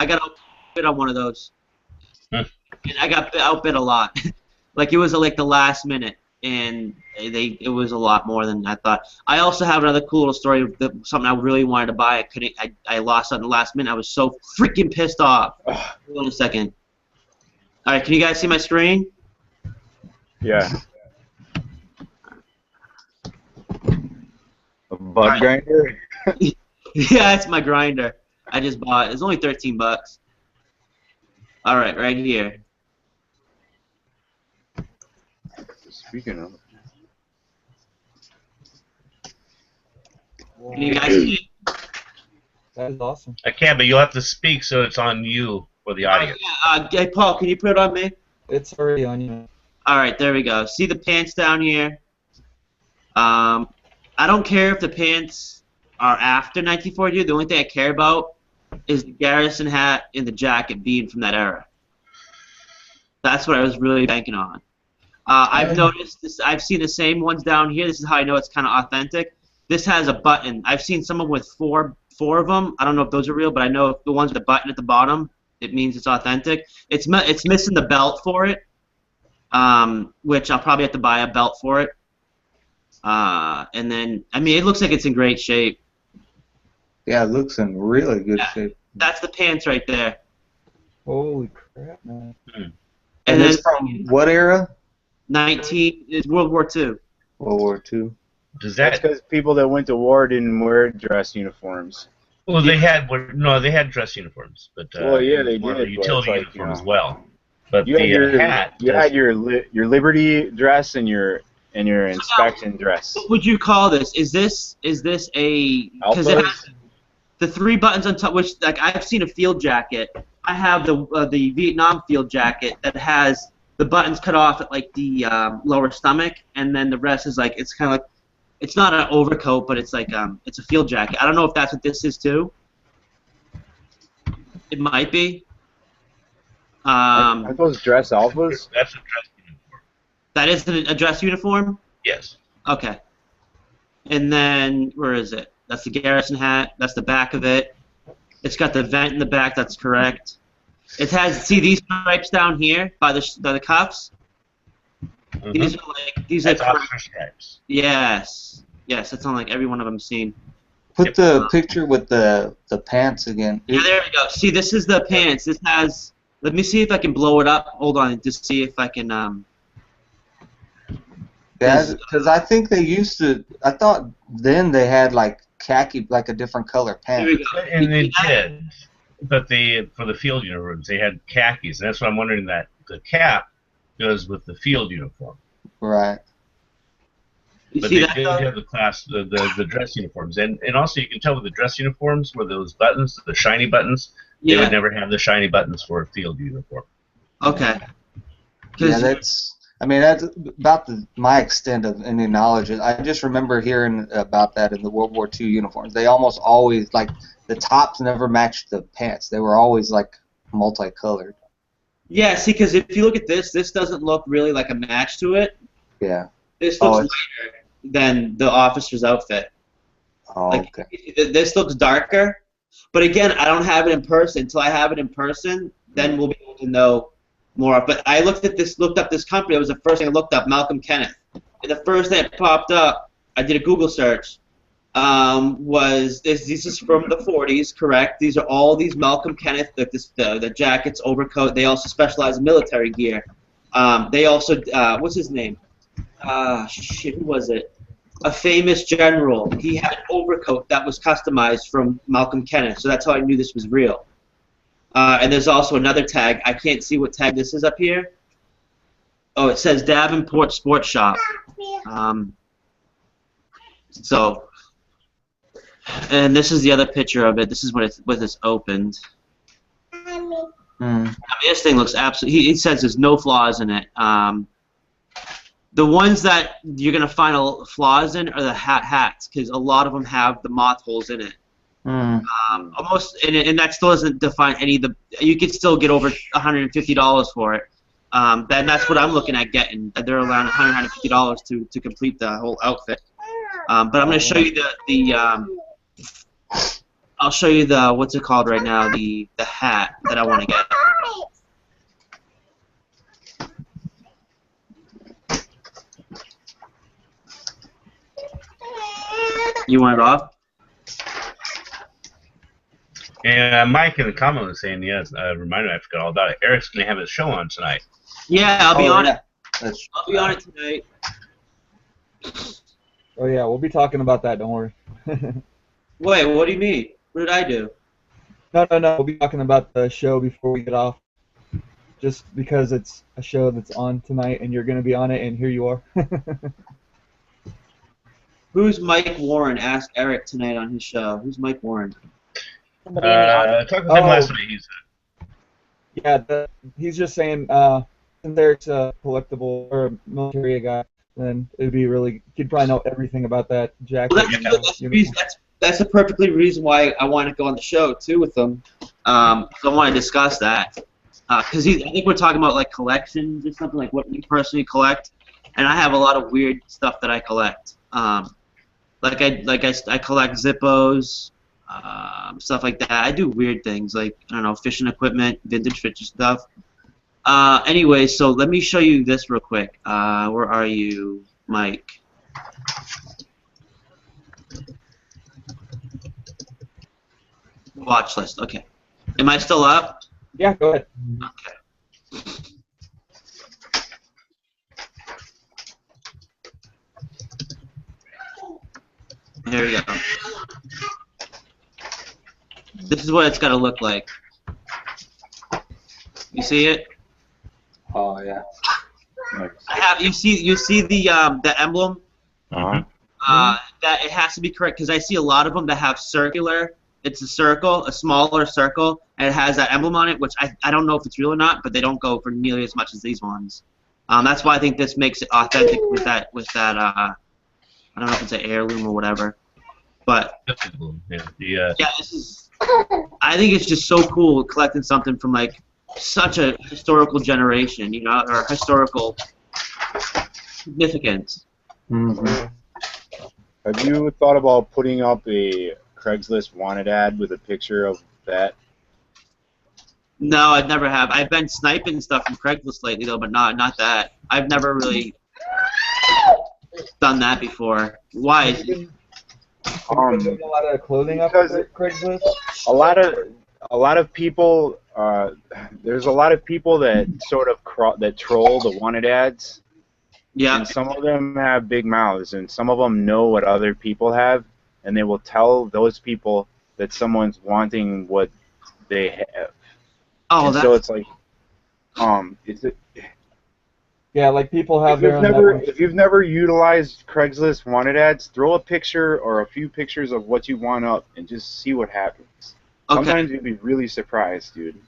got outbid on one of those. Hmm. And I got outbid a lot. Like, it was like the last minute, and it was a lot more than I thought. I also have another cool little story, something I really wanted to buy. I lost it in the last minute. I was so freaking pissed off. Hold on a second. All right, can you guys see my screen? Yeah. A bud grinder? Yeah, it's my grinder. I just bought it. It's only 13 bucks. All right, right here. Speaking of. Can you guys see it? That is awesome. I can, but you'll have to speak so it's on you for the audience. Hey, Paul, can you put it on me? It's already on you. All right, there we go. See the pants down here? I don't care if the pants are after 1942. The only thing I care about is the garrison hat and the jacket being from that era. That's what I was really banking on. I've noticed this. I've seen the same ones down here. This is how I know it's kind of authentic. This has a button. I've seen someone with four of them. I don't know if those are real, but I know the ones with the button at the bottom, it means it's authentic. It's missing the belt for it, which I'll probably have to buy a belt for it. And then, I mean, it looks like it's in great shape. Yeah, it looks in really good shape. That's the pants right there. Holy crap, man. And it's from what era? It's World War II. World War II. That's because people that went to war didn't wear dress uniforms. Well, they had dress uniforms, but well, yeah, they more did. of a utility uniform as well. But you had your hat. You had your Liberty dress and your inspection dress. What would you call this? Is this a? Because it has the 3 buttons on top. Which, like, I've seen a field jacket. I have the Vietnam field jacket that has the buttons cut off at like the lower stomach, and then the rest is like it's kind of like it's not an overcoat, but it's like it's a field jacket. I don't know if that's what this is too. It might be. Are those dress alphas? That's a dress uniform. That is a dress uniform? Yes. Okay. And then, where is it? That's the garrison hat. That's the back of it. It's got the vent in the back. That's correct. It has, see these stripes down here by the cuffs? Mm-hmm. These are officer stripes. Yes. Yes, that's on like every one of them seen. Put the picture with the pants again. Yeah, there we go. See, this is the pants. This has, let me see if I can blow it up. Hold on, to see if I can, Yeah, because I think they used to. I thought then they had like khaki, like a different color pants. And they did, but for the field uniforms they had khakis, and that's why I'm wondering that the cap goes with the field uniform. Right. But they did have the dress uniforms, and also you can tell with the dress uniforms where those buttons, the shiny buttons, they would never have the shiny buttons for a field uniform. Okay. Yeah, that's. I mean, that's about my extent of any knowledge. I just remember hearing about that in the World War II uniforms. They almost always, like, the tops never matched the pants. They were always, like, multicolored. Yeah, see, because if you look at this doesn't look really like a match to it. Yeah. This looks lighter than the officer's outfit. Oh, like, okay. this looks darker, but again, I don't have it in person. Until I have it in person, then we'll be able to know more. But I looked up this company. It was the first thing I looked up, Malcolm Kenneth. And the first thing that popped up, I did a Google search. This is from the 40s, correct? These are all these Malcolm Kenneth, the jackets, overcoat. They also specialize in military gear. They also, what's his name? Who was it? A famous general. He had an overcoat that was customized from Malcolm Kenneth, so that's how I knew this was real. And there's also another tag. I can't see what tag this is up here. Oh, it says Davenport Sports Shop. And this is the other picture of it. This is when it's opened. I mean, this thing looks absolutely. He says there's no flaws in it. The ones that you're gonna find flaws in are the hats, because a lot of them have the moth holes in it. Almost, and that still doesn't define any of the. You could still get over $150 for it. That's what I'm looking at getting. They're around $150 to complete the whole outfit. But I'm gonna show you I'll show you the what's it called right now, the hat that I want to get. You want it off? And Mike in the comment was saying, yes, reminder me, I forgot all about it. Eric's going to have his show on tonight. Yeah, I'll be on it. I'll be on it tonight. Oh yeah, we'll be talking about that. Don't worry. Wait, what do you mean? What did I do? No. We'll be talking about the show before we get off. Just because it's a show that's on tonight, and you're going to be on it, and here you are. Who's Mike Warren? Ask Eric tonight on his show. Who's Mike Warren? I talked with him last night. He's just saying, since Eric's a collectible or a military guy, then it'd be really. You'd probably know everything about that jacket. Well, that's the perfectly reason why I want to go on the show too with them. I want to discuss that because I think we're talking about like collections or something, like what you personally collect, and I have a lot of weird stuff that I collect. I collect Zippos, stuff like that. I do weird things like, I don't know, fishing equipment, vintage fishing stuff. Anyway, so let me show you this real quick. Where are you, Mike? Watch list. Okay. Am I still up? Yeah, go ahead. Okay. There we go. This is what it's got to look like. You see it? Oh yeah. Nice. You see the emblem? Uh-huh. That it has to be correct because I see a lot of them that have circular. It's a circle, a smaller circle, and it has that emblem on it, which I don't know if it's real or not, but they don't go for nearly as much as these ones. That's why I think this makes it authentic with that I don't know if it's an heirloom or whatever, but yeah, this is. I think it's just so cool collecting something from like such a historical generation, you know, or historical significance. Mm-hmm. Have you thought about putting up a Craigslist wanted ad with a picture of that? No, I never have. I've been sniping stuff from Craigslist lately, though, but not that. I've never really done that before. Why? Have you been doing a lot of clothing up because at Craigslist? A lot of people. There's a lot of people that sort of that troll the wanted ads. Yeah. And some of them have big mouths, and some of them know what other people have, and they will tell those people that someone's wanting what they have. Oh, and so it's like, Yeah, like people have their own networks. If you've never utilized Craigslist wanted ads, throw a picture or a few pictures of what you want up and just see what happens. Okay. Sometimes you'd be really surprised, dude.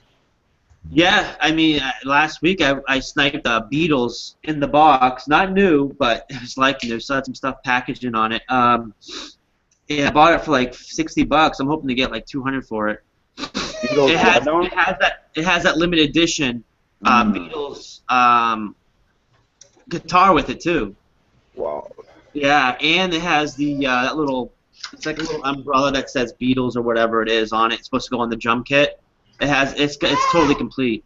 Yeah, I mean, last week I sniped Beatles in the box, not new, but it was like there's some stuff packaged in on it. Yeah, I bought it for like $60. I'm hoping to get like $200 for it. It has that limited edition Beatles guitar with it too. Wow. Yeah, and it has the that little It's like a little umbrella that says Beatles or whatever it is on it. It's supposed to go on the drum kit. It's totally complete.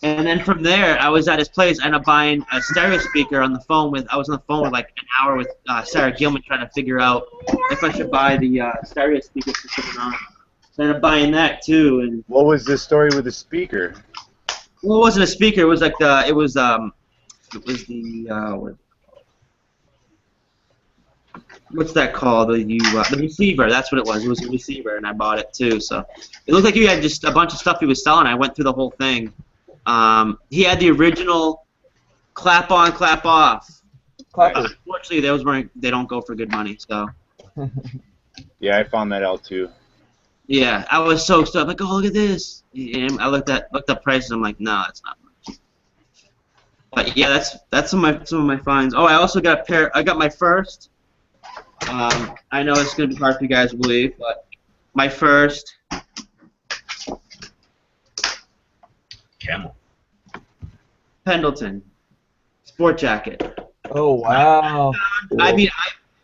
And then from there, I was at his place. I ended up buying a stereo speaker on the phone with. I was on the phone with like an hour with Sarah Gilman trying to figure out if I should buy the stereo speaker system or not. So I ended up buying that too. And what was the story with the speaker? well, it wasn't a speaker. It was like the what's that called? The receiver. That's what it was. It was a receiver, and I bought it too. So it looked like he had just a bunch of stuff he was selling. I went through the whole thing. He had the original clap on, clap off. Unfortunately, they don't go for good money. So. Yeah, I found that out too. Yeah, I was so stoked. Like, oh, look at this. And I looked up prices. I'm like, no, it's not much. But yeah, that's some of my finds. Oh, I also got a pair. I got my first. I know it's gonna be hard for you guys to believe, but my first. Camel. Pendleton sport jacket. Oh wow! I mean,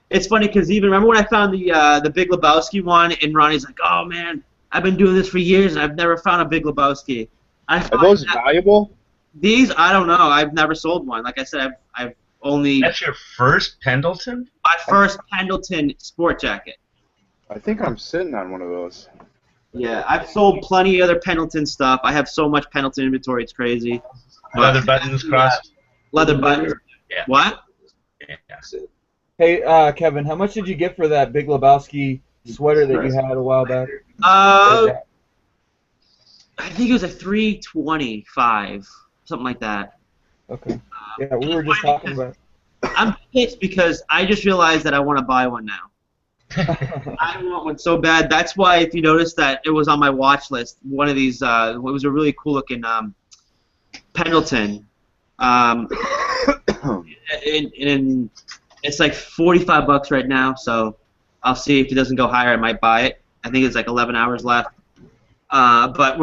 it's funny because even remember when I found the Big Lebowski one, and Ronnie's like, "Oh man, I've been doing this for years and I've never found a Big Lebowski." Are those valuable? These I don't know. I've never sold one. Like I said, I've only. That's your first Pendleton? My first Pendleton sport jacket. I think I'm sitting on one of those. Yeah, I've sold plenty of other Pendleton stuff. I have so much Pendleton inventory, it's crazy. Leather buttons crossed? Leather buttons. Yeah. What? Yeah. Hey, Kevin, how much did you get for that Big Lebowski sweater that you had a while back? I think it was a $325, something like that. Okay. Yeah, we were just talking about. I'm pissed because I just realized that I want to buy one now. I want one so bad. That's why, if you notice that it was on my watch list, one of these, it was a really cool looking Pendleton. And it's like $45 right now, so I'll see if it doesn't go higher. I might buy it. I think it's like 11 hours left. But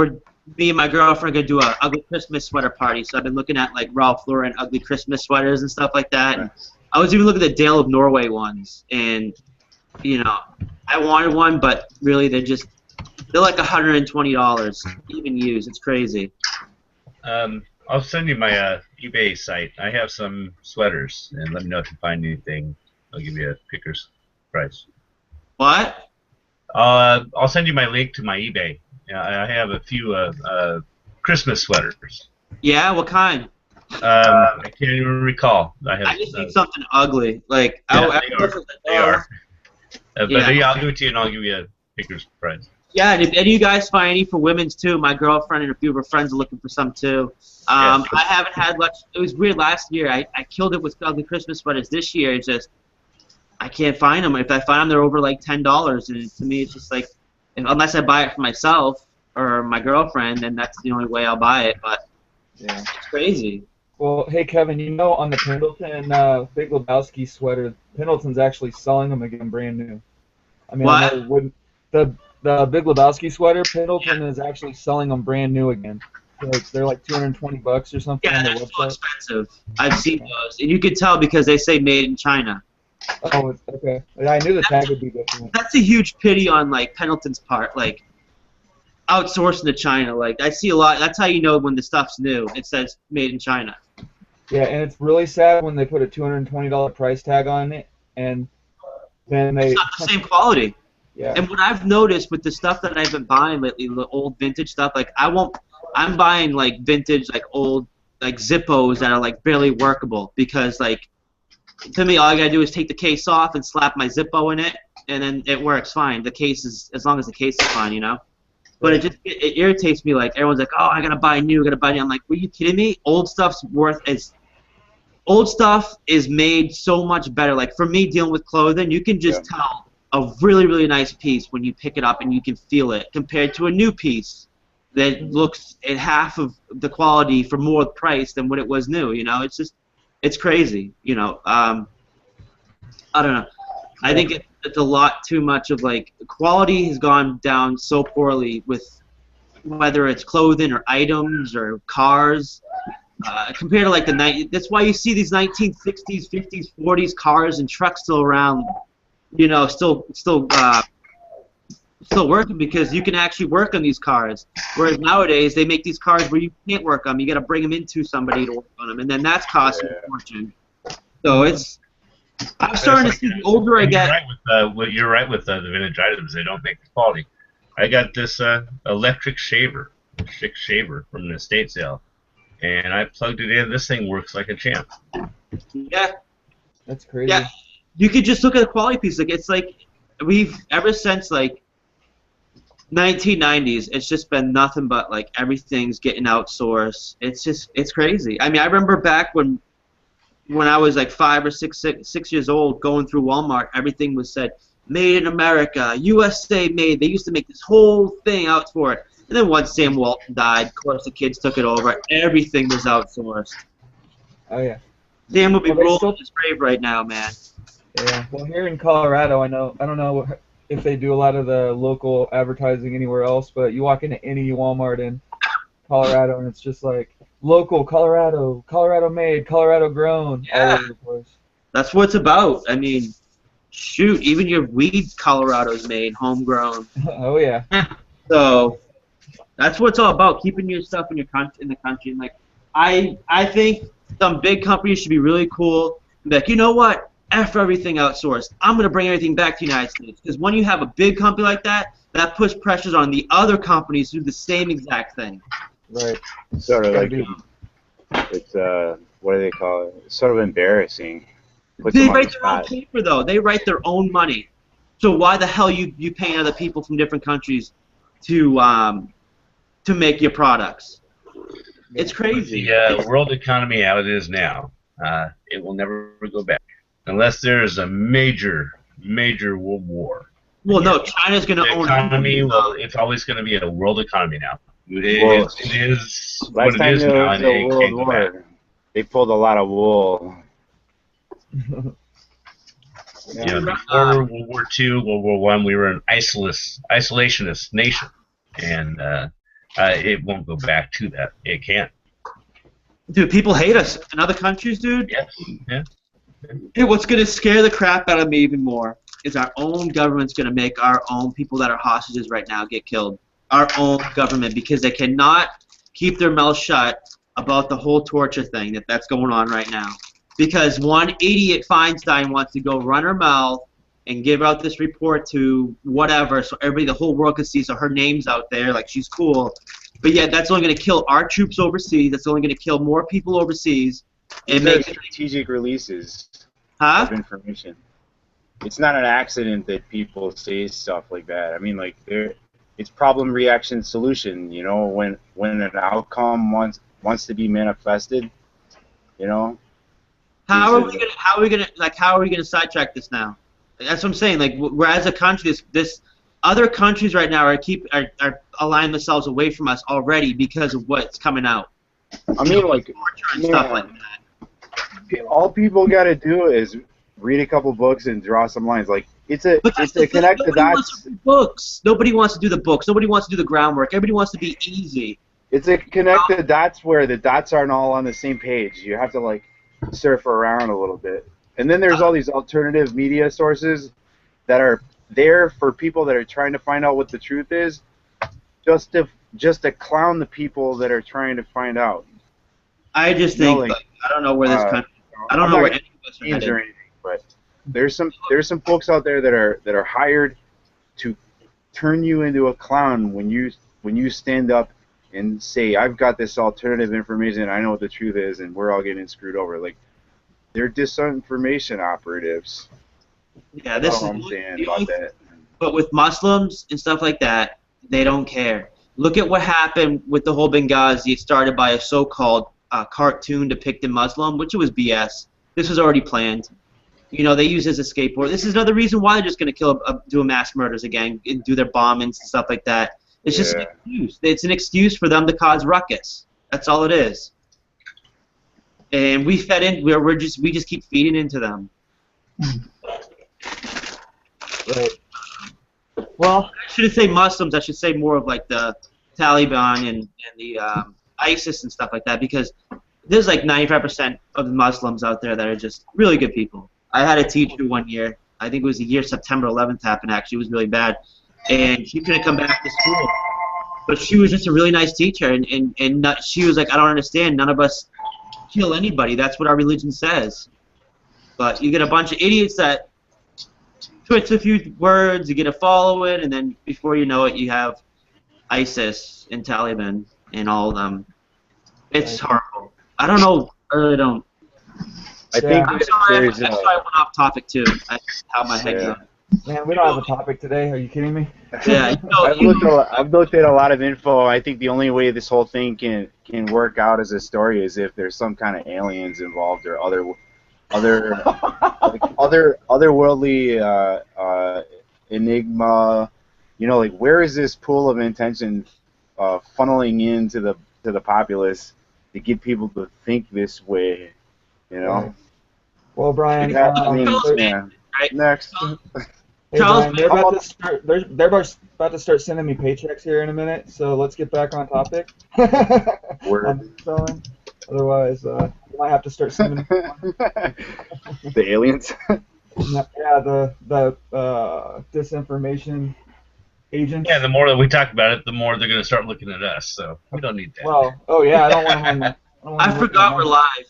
me and my girlfriend are gonna do a ugly Christmas sweater party. So I've been looking at like Ralph Lauren ugly Christmas sweaters and stuff like that. And I was even looking at the Dale of Norway ones, and you know, I wanted one, but really they're like $120 even used. It's crazy. I'll send you my eBay site. I have some sweaters, and let me know if you find anything. I'll give you a picker's price. What? I'll send you my link to my eBay. I have a few Christmas sweaters. Yeah, what kind? I can't even recall. I just need something ugly. Like they are. But yeah, I'll give it to you, and I'll give you a picker's price. Yeah, and if any of you guys find any for women's too, my girlfriend and a few of her friends are looking for some too. I haven't had much. It was weird last year. I killed it with ugly Christmas sweaters. This year, it's just I can't find them. If I find them, they're over like $10. And to me, it's just like unless I buy it for myself or my girlfriend, then that's the only way I'll buy it. But yeah, it's crazy. Well, hey Kevin, you know on the Pendleton Big Lebowski sweater, Pendleton's actually selling them again brand new. I mean, what? I know the Big Lebowski sweater, Pendleton is actually selling them brand new again. So they're like $220 or something on their website. Yeah, so expensive. I've seen those, and you could tell because they say made in China. Oh, okay. I knew the tag would be different. That's a huge pity on like Pendleton's part, like outsourcing to China. Like I see a lot. That's how you know when the stuff's new. It says made in China. Yeah, and it's really sad when they put a $220 price tag on it, and then they. It's not the same quality. Yeah. And what I've noticed with the stuff that I've been buying lately, the old vintage stuff, like I'm buying like vintage, like old, like Zippos that are like barely workable because like, to me, all I gotta do is take the case off and slap my Zippo in it, and then it works fine. The case is, as long as the case is fine, you know. But it irritates me. Like everyone's like, oh, I gotta buy new, I'm like, were you kidding me? Old stuff is made so much better. Like for me, dealing with clothing, you can just tell a really, really nice piece when you pick it up and you can feel it compared to a new piece that looks at half of the quality for more price than what it was new. You know, it's crazy. You know, I don't know. I think it's a lot too much of like quality has gone down so poorly with whether it's clothing or items or cars. compared to like that's why you see these 1960s, 50s, 40s cars and trucks still around, you know, still working, because you can actually work on these cars. Whereas nowadays they make these cars where you can't work on them. You got to bring them into somebody to work on them, and then that's costing a fortune. So I'm starting to see the older I get. You're right with the vintage items. They don't make the quality. I got this electric shaver from an estate sale, and I plugged it in. This thing works like a champ. Yeah. That's crazy. Yeah. You could just look at the quality piece. Like, it's like we've ever since like 1990s, it's just been nothing but like everything's getting outsourced. It's crazy. I mean, I remember back when I was like 5 or 6 years old, going through Walmart, everything was said made in America, USA made. They used to make this whole thing out for it. And then once Sam Walton died, of course the kids took it over. Everything was outsourced. Oh yeah. Sam would be rolling in his grave right now, man. Yeah. Well, here in Colorado, I don't know if they do a lot of the local advertising anywhere else, but you walk into any Walmart in Colorado and it's just like local Colorado, Colorado made, Colorado grown, all over the place. That's what it's about. I mean, shoot, even your weed Colorado's made, homegrown. Oh yeah. So that's what it's all about, keeping your stuff in the country. And like, I think some big companies should be really cool. And be like, you know what? F everything outsourced. I'm gonna bring everything back to the United States. Because when you have a big company like that, that puts pressures on the other companies to do the same exact thing. Right. Sort of like it's what do they call it? It's sort of embarrassing. They write their own paper though. They write their own money. So why the hell you paying other people from different countries to make your products? It's crazy. The world economy how it is now, it will never go back unless there is a major world war. Well, no, China's going to own economy. Well, it's always going to be a world economy now. It is what it is now, and it can't go back. They pulled a lot of wool. Before World War II, World War I, we were an isolationist nation, and it won't go back to that. It can't. Dude, people hate us in other countries, dude. Yes. Yeah. Hey, what's going to scare the crap out of me even more is our own government's going to make our own people that are hostages right now get killed. Our own government, because they cannot keep their mouth shut about the whole torture thing that's going on right now. Because one idiot Feinstein wants to go run her mouth and give out this report to whatever, so everybody, the whole world can see, so her name's out there, like she's cool. But yet that's only going to kill our troops overseas. That's only going to kill more people overseas. And make strategic releases of information. It's not an accident that people say stuff like that. I mean, like, it's problem, reaction, solution. You know, when an outcome wants to be manifested, you know. How are we gonna sidetrack this now? That's what I'm saying. Like, we're as a country, this other countries right now are aligning themselves away from us already because of what's coming out. I mean, like, stuff like that. All people got to do is read a couple books and draw some lines. Like, it's a connect the dots. Books. Nobody wants to do the books. Nobody wants to do the groundwork. Everybody wants to be easy. It's a connect the dots where the dots aren't all on the same page. You have to, like, surf around a little bit. And then there's all these alternative media sources that are there for people that are trying to find out what the truth is, just to clown the people that are trying to find out. I just think, like, I don't know where this country. I don't know where any of us are headed. Or anything, but there's some folks out there that are hired to turn you into a clown when you stand up and say, I've got this alternative information, I know what the truth is, and we're all getting screwed over. Like, they're disinformation operatives. Yeah, this is what I'm saying about that. But with Muslims and stuff like that, they don't care. Look at what happened with the whole Benghazi. It started by a so-called cartoon depicting Muslim, which was BS. This was already planned. You know, they use it as a skateboard. This is another reason why they're just going to do mass murders again, and do their bombings and stuff like that. It's just an excuse. It's an excuse for them to cause ruckus. That's all it is. And we fed in. We just keep feeding into them. Right. Well, I shouldn't say Muslims. I should say more of like the Taliban and the ISIS and stuff like that, because there's like 95% of the Muslims out there that are just really good people. I had a teacher one year, I think it was the year September 11th happened actually, it was really bad, and she couldn't come back to school. But she was just a really nice teacher, and not, she was like, I don't understand, none of us kill anybody, that's what our religion says. But you get a bunch of idiots that twitch a few words, you get to follow it, and then before you know it, you have ISIS and Taliban and all of them. It's horrible. I don't know. I really don't. I think I'm sorry, there's I went off topic too. How my head goes. Man, we don't have a topic today. Are you kidding me? Yeah, I've looked at a lot of info. I think the only way this whole thing can work out as a story is if there's some kind of aliens involved or otherworldly enigma. You know, like where is this pool of intention funneling into the populace to get people to think this way? You know. Right. Well, Brian. Next. Hey, Brian, they're about to start sending me paychecks here in a minute, so let's get back on topic. Word. Otherwise, you might have to start sending me the aliens. Yeah, the disinformation agents. Yeah, the more that we talk about it, the more they're going to start looking at us. So we don't need that. Well, oh yeah, I don't want to. I forgot we're live.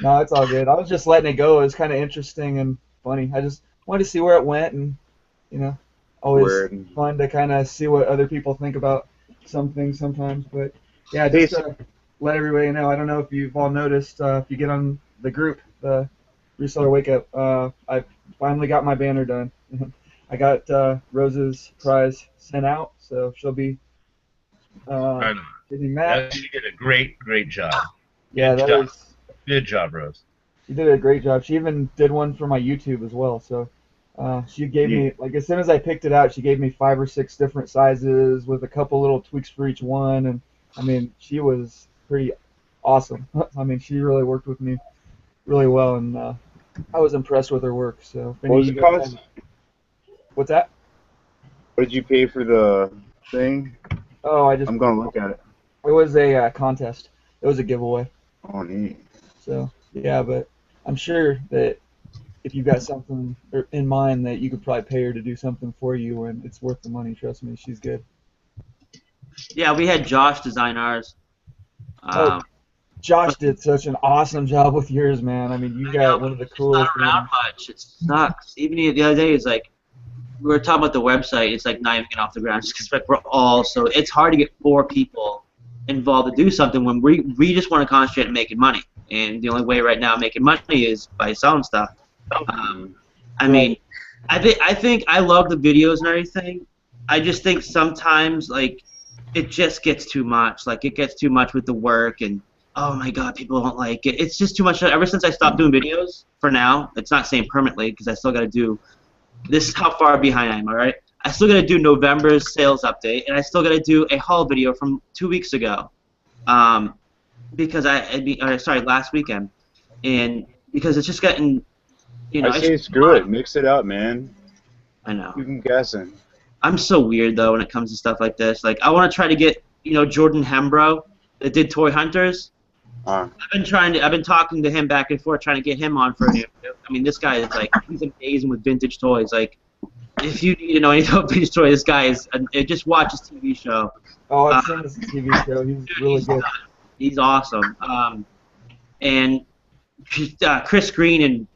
No, it's all good. I was just letting it go. It was kind of interesting and funny. I just wanted to see where it went, and always fun to kind of see what other people think about some things sometimes. But yeah, just to let everybody know. I don't know if you've all noticed. If you get on the group, the Reseller Wakeup, I finally got my banner done. I got Rose's prize sent out, so she'll be getting that. She did a great job. Yeah, Good job, Rose. She did a great job. She even did one for my YouTube as well. So she gave me, like, as soon as I picked it out, she gave me 5 or 6 different sizes with a couple little tweaks for each one. And I mean, she was pretty awesome. I mean, she really worked with me really well, and I was impressed with her work. So what was the cost? What's that? What did you pay for the thing? Oh, I'm gonna look at it. It was a contest. It was a giveaway. Oh, neat. So yeah, but I'm sure that if you've got something in mind, that you could probably pay her to do something for you, and it's worth the money. Trust me, she's good. Yeah, we had Josh design ours. Josh did such an awesome job with yours, man. I mean, you got one of the coolest. It's not around much. It sucks. Even the other day, it's like we were talking about the website. It's like not even getting off the ground just because we're all so. It's hard to get 4 people involved to do something when we just want to concentrate on making money. And the only way right now making money is by selling stuff. I mean, I think I love the videos and everything. I just think sometimes like it just gets too much. Like it gets too much with the work, and oh my God, people don't like it. It's just too much. Ever since I stopped doing videos, for now, it's not saying permanently because I still got to do. This is how far behind I am. All right, I still got to do November's sales update, and I still got to do a haul video from 2 weeks ago. Because last weekend, and because it's just getting, I say screw it, mix it up, man. I know. You can guessing. I'm so weird though when it comes to stuff like this. Like I want to try to get, Jordan Hembro that did Toy Hunters. I've been talking to him back and forth, trying to get him on for an interview. I mean, this guy is like, he's amazing with vintage toys. Like, if you need to know anything about vintage toys, this guy is. Just watch his TV show. Oh, I've seen his TV show. He's really good. He's awesome. And Chris Green and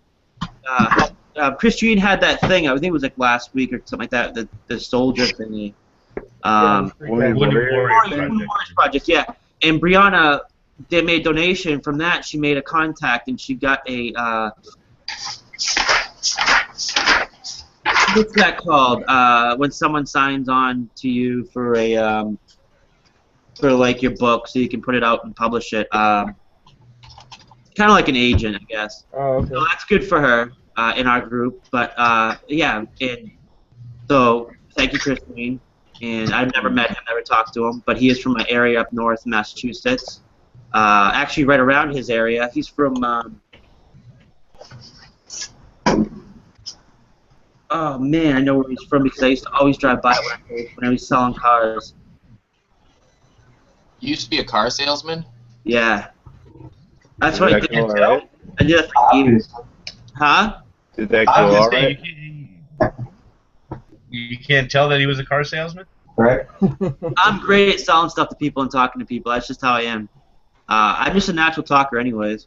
Chris Green had that thing. I think it was like last week or something like that. The soldier thingy. Warriors Project. Yeah. And Brianna, they made a donation from that. She made a contact and she got a. What's that called? When someone signs on to you for a. For like your book, so you can put it out and publish it. Kind of like an agent, I guess. Oh, okay. So that's good for her in our group. But yeah, and so thank you, Chris Green. And I've never met him, never talked to him, but he is from my area up north, Massachusetts. Actually, right around his area. He's from. Oh man, I know where he's from because I used to always drive by when I was selling cars. You used to be a car salesman? Yeah. That's what I did. Go all right? I did it for years. Huh? Did that I go was all gonna say, right? you can't tell that he was a car salesman? Right? I'm great at selling stuff to people and talking to people. That's just how I am. I'm just a natural talker anyways.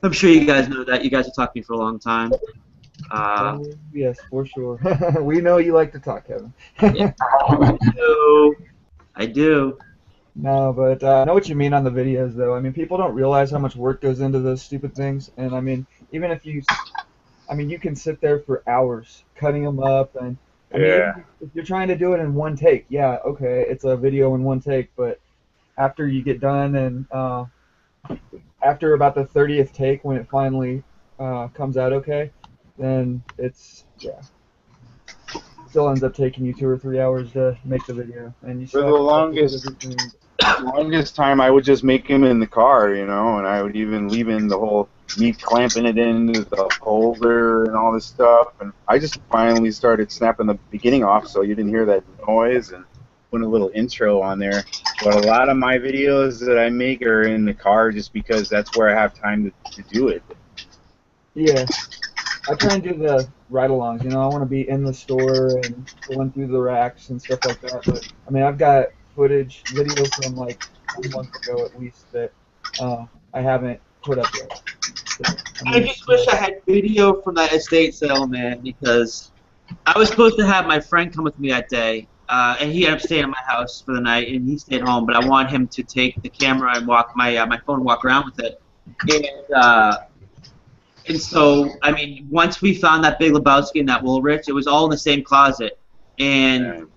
I'm sure you guys know that. You guys have talked to me for a long time. Oh, yes, for sure. We know you like to talk, Kevin. Yeah, I do. No, but I know what you mean on the videos, though. I mean, people don't realize how much work goes into those stupid things. And I mean, even if you, I mean, you can sit there for hours cutting them up. And I mean, even if you're trying to do it in one take, yeah, okay, it's a video in one take. But after you get done and after about the 30th take, when it finally comes out okay, then it's, yeah. Still ends up taking you 2 or 3 hours to make the video, and you For the longest time, I would just make him in the car, you know, and I would even leave in the whole me clamping it into the holder and all this stuff. And I just finally started snapping the beginning off so you didn't hear that noise and put a little intro on there. But a lot of my videos that I make are in the car just because that's where I have time to do it. Yeah. I try and do the ride-alongs, you know, I want to be in the store and going through the racks and stuff like that, but, I mean, I've got footage, video from, like, a month ago at least that I haven't put up yet. So, I just wish I had video from that estate sale, man, because I was supposed to have my friend come with me that day, and he ended up staying at my house for the night, and he stayed home, but I want him to take the camera and walk my phone and walk around with it. And so, I mean, once we found that Big Lebowski and that Woolrich, it was all in the same closet. And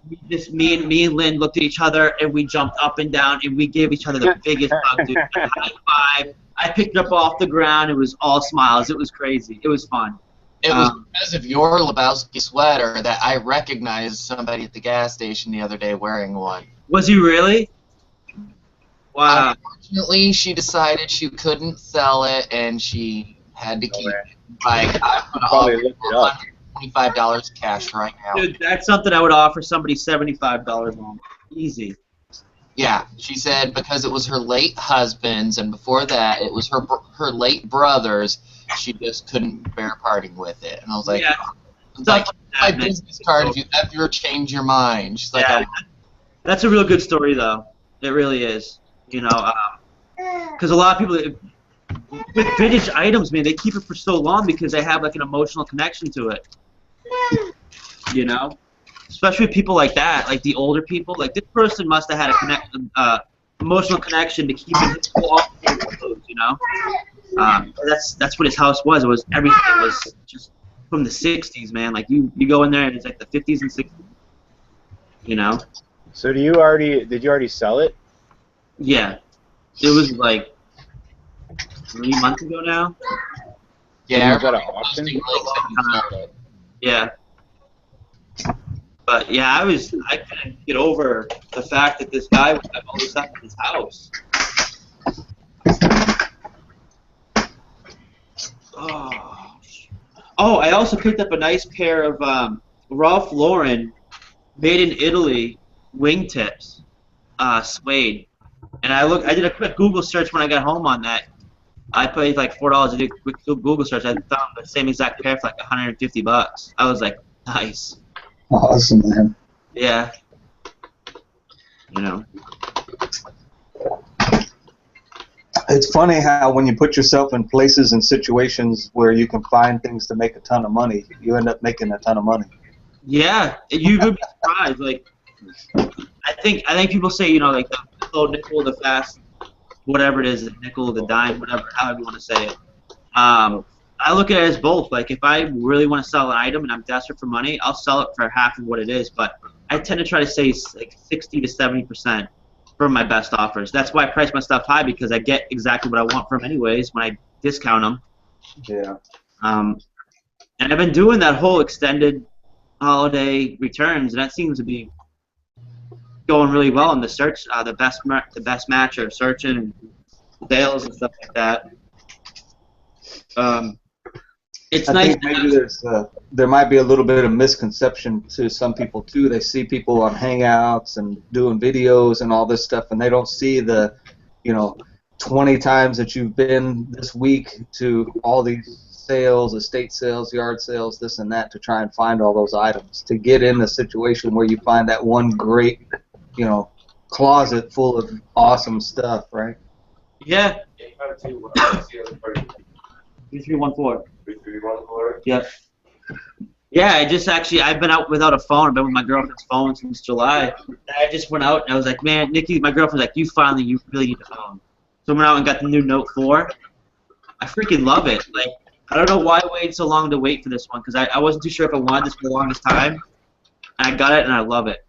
me and Lynn looked at each other, and we jumped up and down, and we gave each other the biggest hug, dude. High five. I picked it up off the ground. It was all smiles. It was crazy. It was fun. It was because of your Lebowski sweater that I recognized somebody at the gas station the other day wearing one. Was he really? Wow. Unfortunately, she decided she couldn't sell it, and she had to keep it. Like, I'm going to offer $125 cash right now. Dude, that's something I would offer somebody $75 on. Easy. Yeah, she said because it was her late husband's, and before that it was her late brother's, she just couldn't bear parting with it. And I was like, yeah. It's like my business card if you ever change your mind. She's like, yeah. That's a real good story, though. It really is. You know, because a lot of people with vintage items, man, they keep it for so long because they have like an emotional connection to it. You know, especially with people like that, like the older people. Like this person must have had a emotional connection to keep it all closed. You know, that's what his house was. It was everything was just from the '60s, man. Like you go in there and it's like the '50s and '60s. You know. So did you already sell it? Yeah, it was like 3 months ago now. Yeah, was that an auction? Yeah. But yeah, I couldn't get over the fact that this guy would have all this stuff in his house. Oh, I also picked up a nice pair of Ralph Lauren made in Italy wingtips, suede. And I did a quick Google search when I got home on that. I paid like $4 to do a quick Google search. I found the same exact pair for like $150. I was like, nice. Awesome, man. Yeah. You know. It's funny how when you put yourself in places and situations where you can find things to make a ton of money, you end up making a ton of money. Yeah, you would be surprised. Like, I think people say, you know, like the low nickel, the fast, whatever it is, the nickel, the dime, whatever, however you want to say it. I look at it as both. Like, if I really want to sell an item and I'm desperate for money, I'll sell it for half of what it is. But I tend to try to say like 60 to 70% for my best offers. That's why I price my stuff high, because I get exactly what I want from anyways when I discount them. Yeah. And I've been doing that whole extended holiday returns, and that seems to be going really well in the search, the best match or searching and sales and stuff like that. It's I nice. think maybe there might be a little bit of misconception to some people too. They see people on Hangouts and doing videos and all this stuff, and they don't see the, 20 times that you've been this week to all these sales, estate sales, yard sales, this and that, to try and find all those items, to get in a situation where you find that one great, closet full of awesome stuff, right? Yeah. 3314. 3314. Yep. Yeah, I've been out without a phone. I've been with my girlfriend's phone since July. And I just went out and I was like, man, Nikki, my girlfriend's like, you really need a phone. So I went out and got the new Note 4. I freaking love it. Like, I don't know why I waited so long to wait for this one, because I wasn't too sure if I wanted this for the longest time. And I got it and I love it.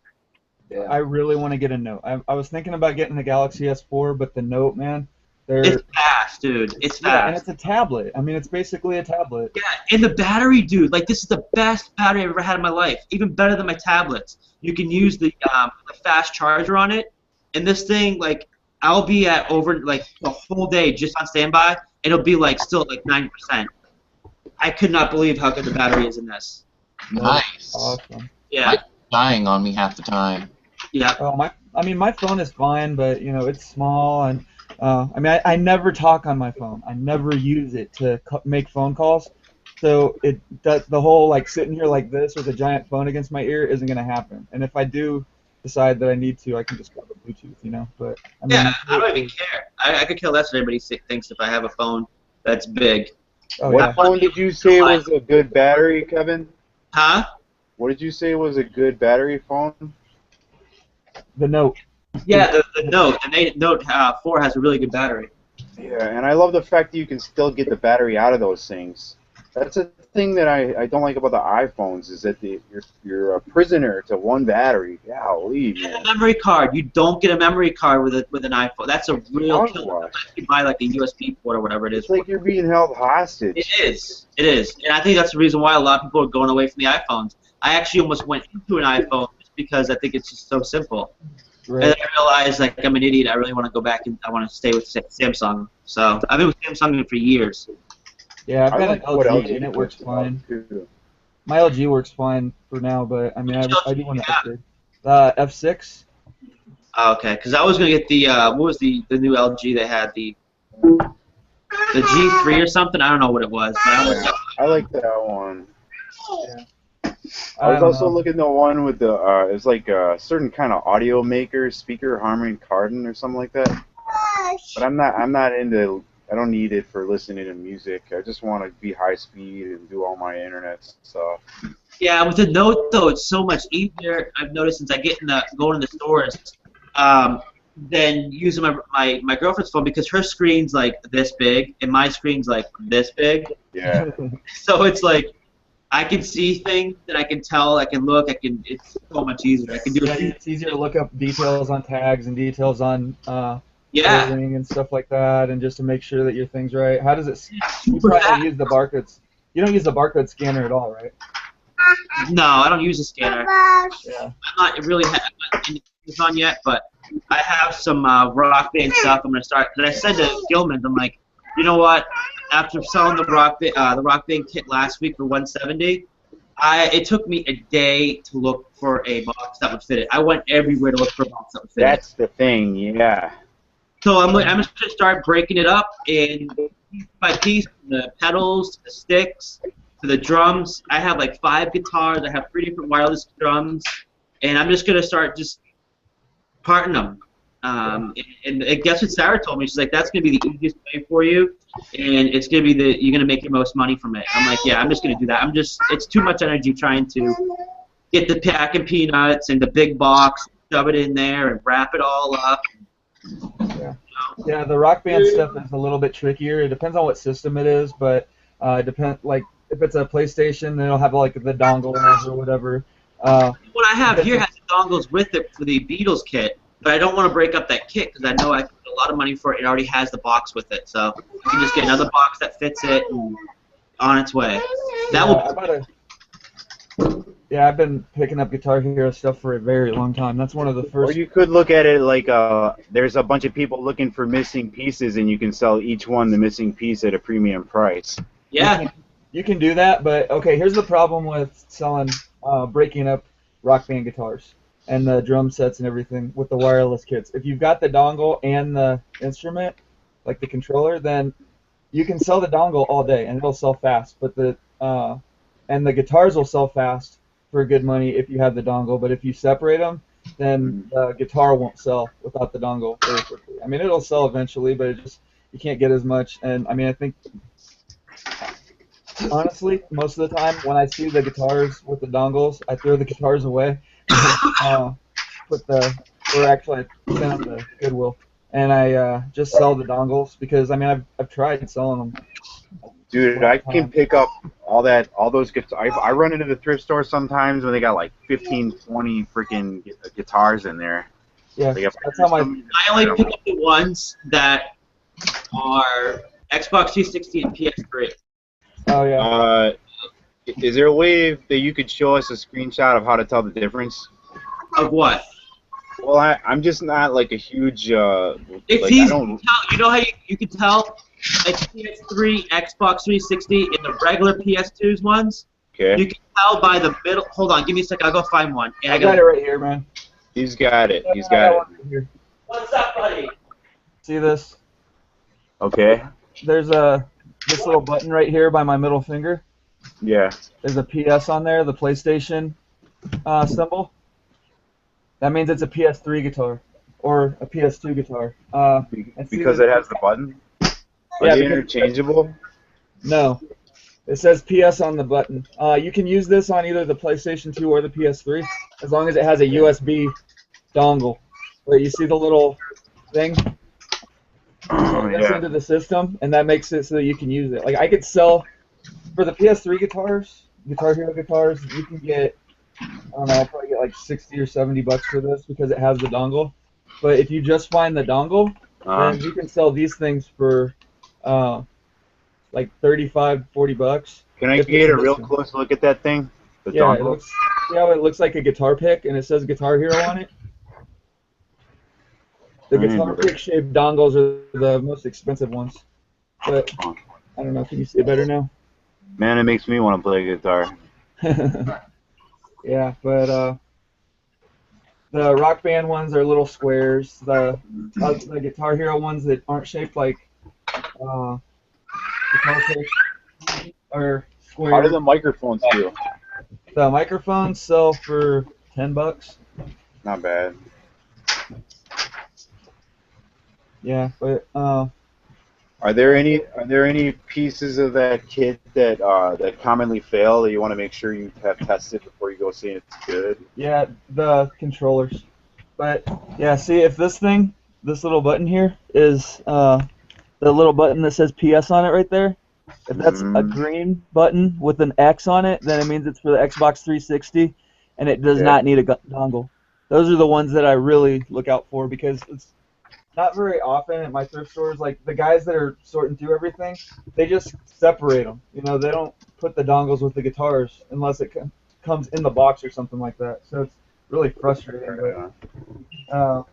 Yeah. I really want to get a Note. I was thinking about getting the Galaxy S4, but the Note, man, it's fast, dude. It's fast. Yeah, and it's a tablet. I mean, it's basically a tablet. Yeah, and the battery, dude. Like, this is the best battery I've ever had in my life. Even better than my tablets. You can use the fast charger on it, and this thing, like, I'll be at over like the whole day just on standby, and it'll be like still at like 90%. I could not believe how good the battery is in this. Nice. Awesome. Yeah. Mine's dying on me half the time. Yeah. Oh, my phone is fine, but it's small, and I never talk on my phone. I never use it to make phone calls. So the whole like sitting here like this with a giant phone against my ear isn't gonna happen. And if I do decide that I need to, I can just grab a Bluetooth, But I don't even care. I could care less what anybody thinks if I have a phone that's big. Oh, what phone did you say was a good battery, Kevin? Huh? What did you say was a good battery phone? The Note. Yeah, the Note. The Note 4 has a really good battery. Yeah, and I love the fact that you can still get the battery out of those things. That's a thing that I don't like about the iPhones, is that you're a prisoner to one battery. Golly, man. And a memory card. You don't get a memory card with an iPhone. That's a real killer. You buy like a USB port or whatever it is. It's like you're being held hostage. It is. It is. And I think that's the reason why a lot of people are going away from the iPhones. I actually almost went into an iPhone just because I think it's just so simple. Right. And then I realized, like, I'm an idiot. I really want to go back and I want to stay with Samsung. So I've been with Samsung for years. Yeah, I've got an LG and it works fine. My LG works fine for now, but I do want to upgrade. F6. Oh, okay, because I was gonna get the what was the new LG they had, the G3 or something. I don't know what it was. But I like that one. Yeah. I was also looking at the one with the it's like a certain kind of audio maker, speaker, Harman Kardon or something like that. But I'm not into. I don't need it for listening to music. I just want to be high speed and do all my internet stuff. Yeah, with the Note though, it's so much easier. I've noticed since I go in the stores, than using my girlfriend's phone, because her screen's like this big and my screen's like this big. Yeah. So it's like I can see things that I can tell, I can look, it's so much easier. I can do it. It's easier to look up details on tags and details on ordering and stuff like that, and just to make sure that your thing's right. How does it? You probably use the barcodes. You don't use the barcode scanner at all, right? No, I don't use a scanner. Yeah. I'm not really in Amazon yet, but I have some Rock Band stuff. I'm gonna start. And I said to Gilman, I'm like, you know what? After selling the Rock Band kit last week for $170, it took me a day to look for a box that would fit it. I went everywhere to look for a box that would fit it. That's the thing, yeah. So I'm just gonna start breaking it up in piece by piece, the pedals, to the sticks, to the drums. I have like 5 guitars. I have 3 different wireless drums, and I'm just gonna start just parting them. And guess what Sarah told me? She's like, that's gonna be the easiest way for you, and it's gonna be you're gonna make your most money from it. I'm like, yeah, I'm just gonna do that. It's too much energy trying to get the pack of peanuts and the big box, shove it in there, and wrap it all up. Yeah, the Rock Band stuff is a little bit trickier. It depends on what system it is, but like if it's a PlayStation, then it'll have like the dongles or whatever. What I have here has the dongles with it for the Beatles kit, but I don't want to break up that kit because I know I can get a lot of money for it. It already has the box with it, so I can just get another box that fits it and on its way. I've been picking up Guitar Hero stuff for a very long time. That's one of the first. Or you could look at it like there's a bunch of people looking for missing pieces, and you can sell each one the missing piece at a premium price. Yeah. You can do that, but okay, here's the problem with selling, breaking up Rock Band guitars and the drum sets and everything with the wireless kits. If you've got the dongle and the instrument, like the controller, then you can sell the dongle all day and it'll sell fast. But and the guitars will sell fast for good money if you have the dongle. But if you separate them, then the guitar won't sell without the dongle very quickly. I mean, it'll sell eventually, but you can't get as much. And I mean, I think honestly, most of the time when I see the guitars with the dongles, I throw the guitars away. Or actually I send them to Goodwill, and I just sell the dongles because I mean I've tried selling them. Dude, I can pick up all those guitars. I run into the thrift store sometimes when they got like 15, 20 freaking guitars in there. Yeah, that's how I only pick up the ones that are Xbox 360 and PS3. Oh yeah. Is there a way that you could show us a screenshot of how to tell the difference? Of what? Well, I'm just not like a huge. It's like, easy to tell. You know how you can tell like PS3, Xbox 360, and the regular PS2's ones? Okay. You can tell by the middle. Hold on, give me a second. I'll go find one. And I got it right here, man. He's got it. He's got it. Here. What's up, buddy? See this? Okay. There's this little button right here by my middle finger. Yeah. There's a PS on there, the PlayStation symbol. That means it's a PS3 guitar or a PS2 guitar. Because it has the button? Are they interchangeable? No. It says PS on the button. You can use this on either the PlayStation 2 or the PS3 as long as it has a USB dongle. Where you see the little thing? That's into the system, and that makes it so that you can use it. Like I could sell for the PS3 guitars, Guitar Hero guitars. You can get, I don't know, I'll probably get like $60 or $70 for this because it has the dongle. But if you just find the dongle, then you can sell these things for like $35, $40. Can I get a real close look at that thing? The dongle? See how it looks like a guitar pick, and it says Guitar Hero on it. The guitar pick shaped dongles are the most expensive ones. But I don't know, can you see it better now? Man, it makes me want to play guitar. Yeah, but the Rock Band ones are little squares. The Guitar Hero ones that aren't shaped like guitar picks are squares. How do the microphones do? The microphones sell for $10. Not bad. Yeah, but are there any pieces of that kit that that commonly fail that you want to make sure you have tested before you go saying it's good? Yeah, the controllers. But yeah, see if this little button here is the little button that says PS on it right there. If that's a green button with an X on it, then it means it's for the Xbox 360, and it does not need a dongle. Those are the ones that I really look out for because it's not very often at my thrift stores. Like the guys that are sorting through everything, they just separate them. You know, they don't put the dongles with the guitars unless it comes in the box or something like that. So it's really frustrating. But,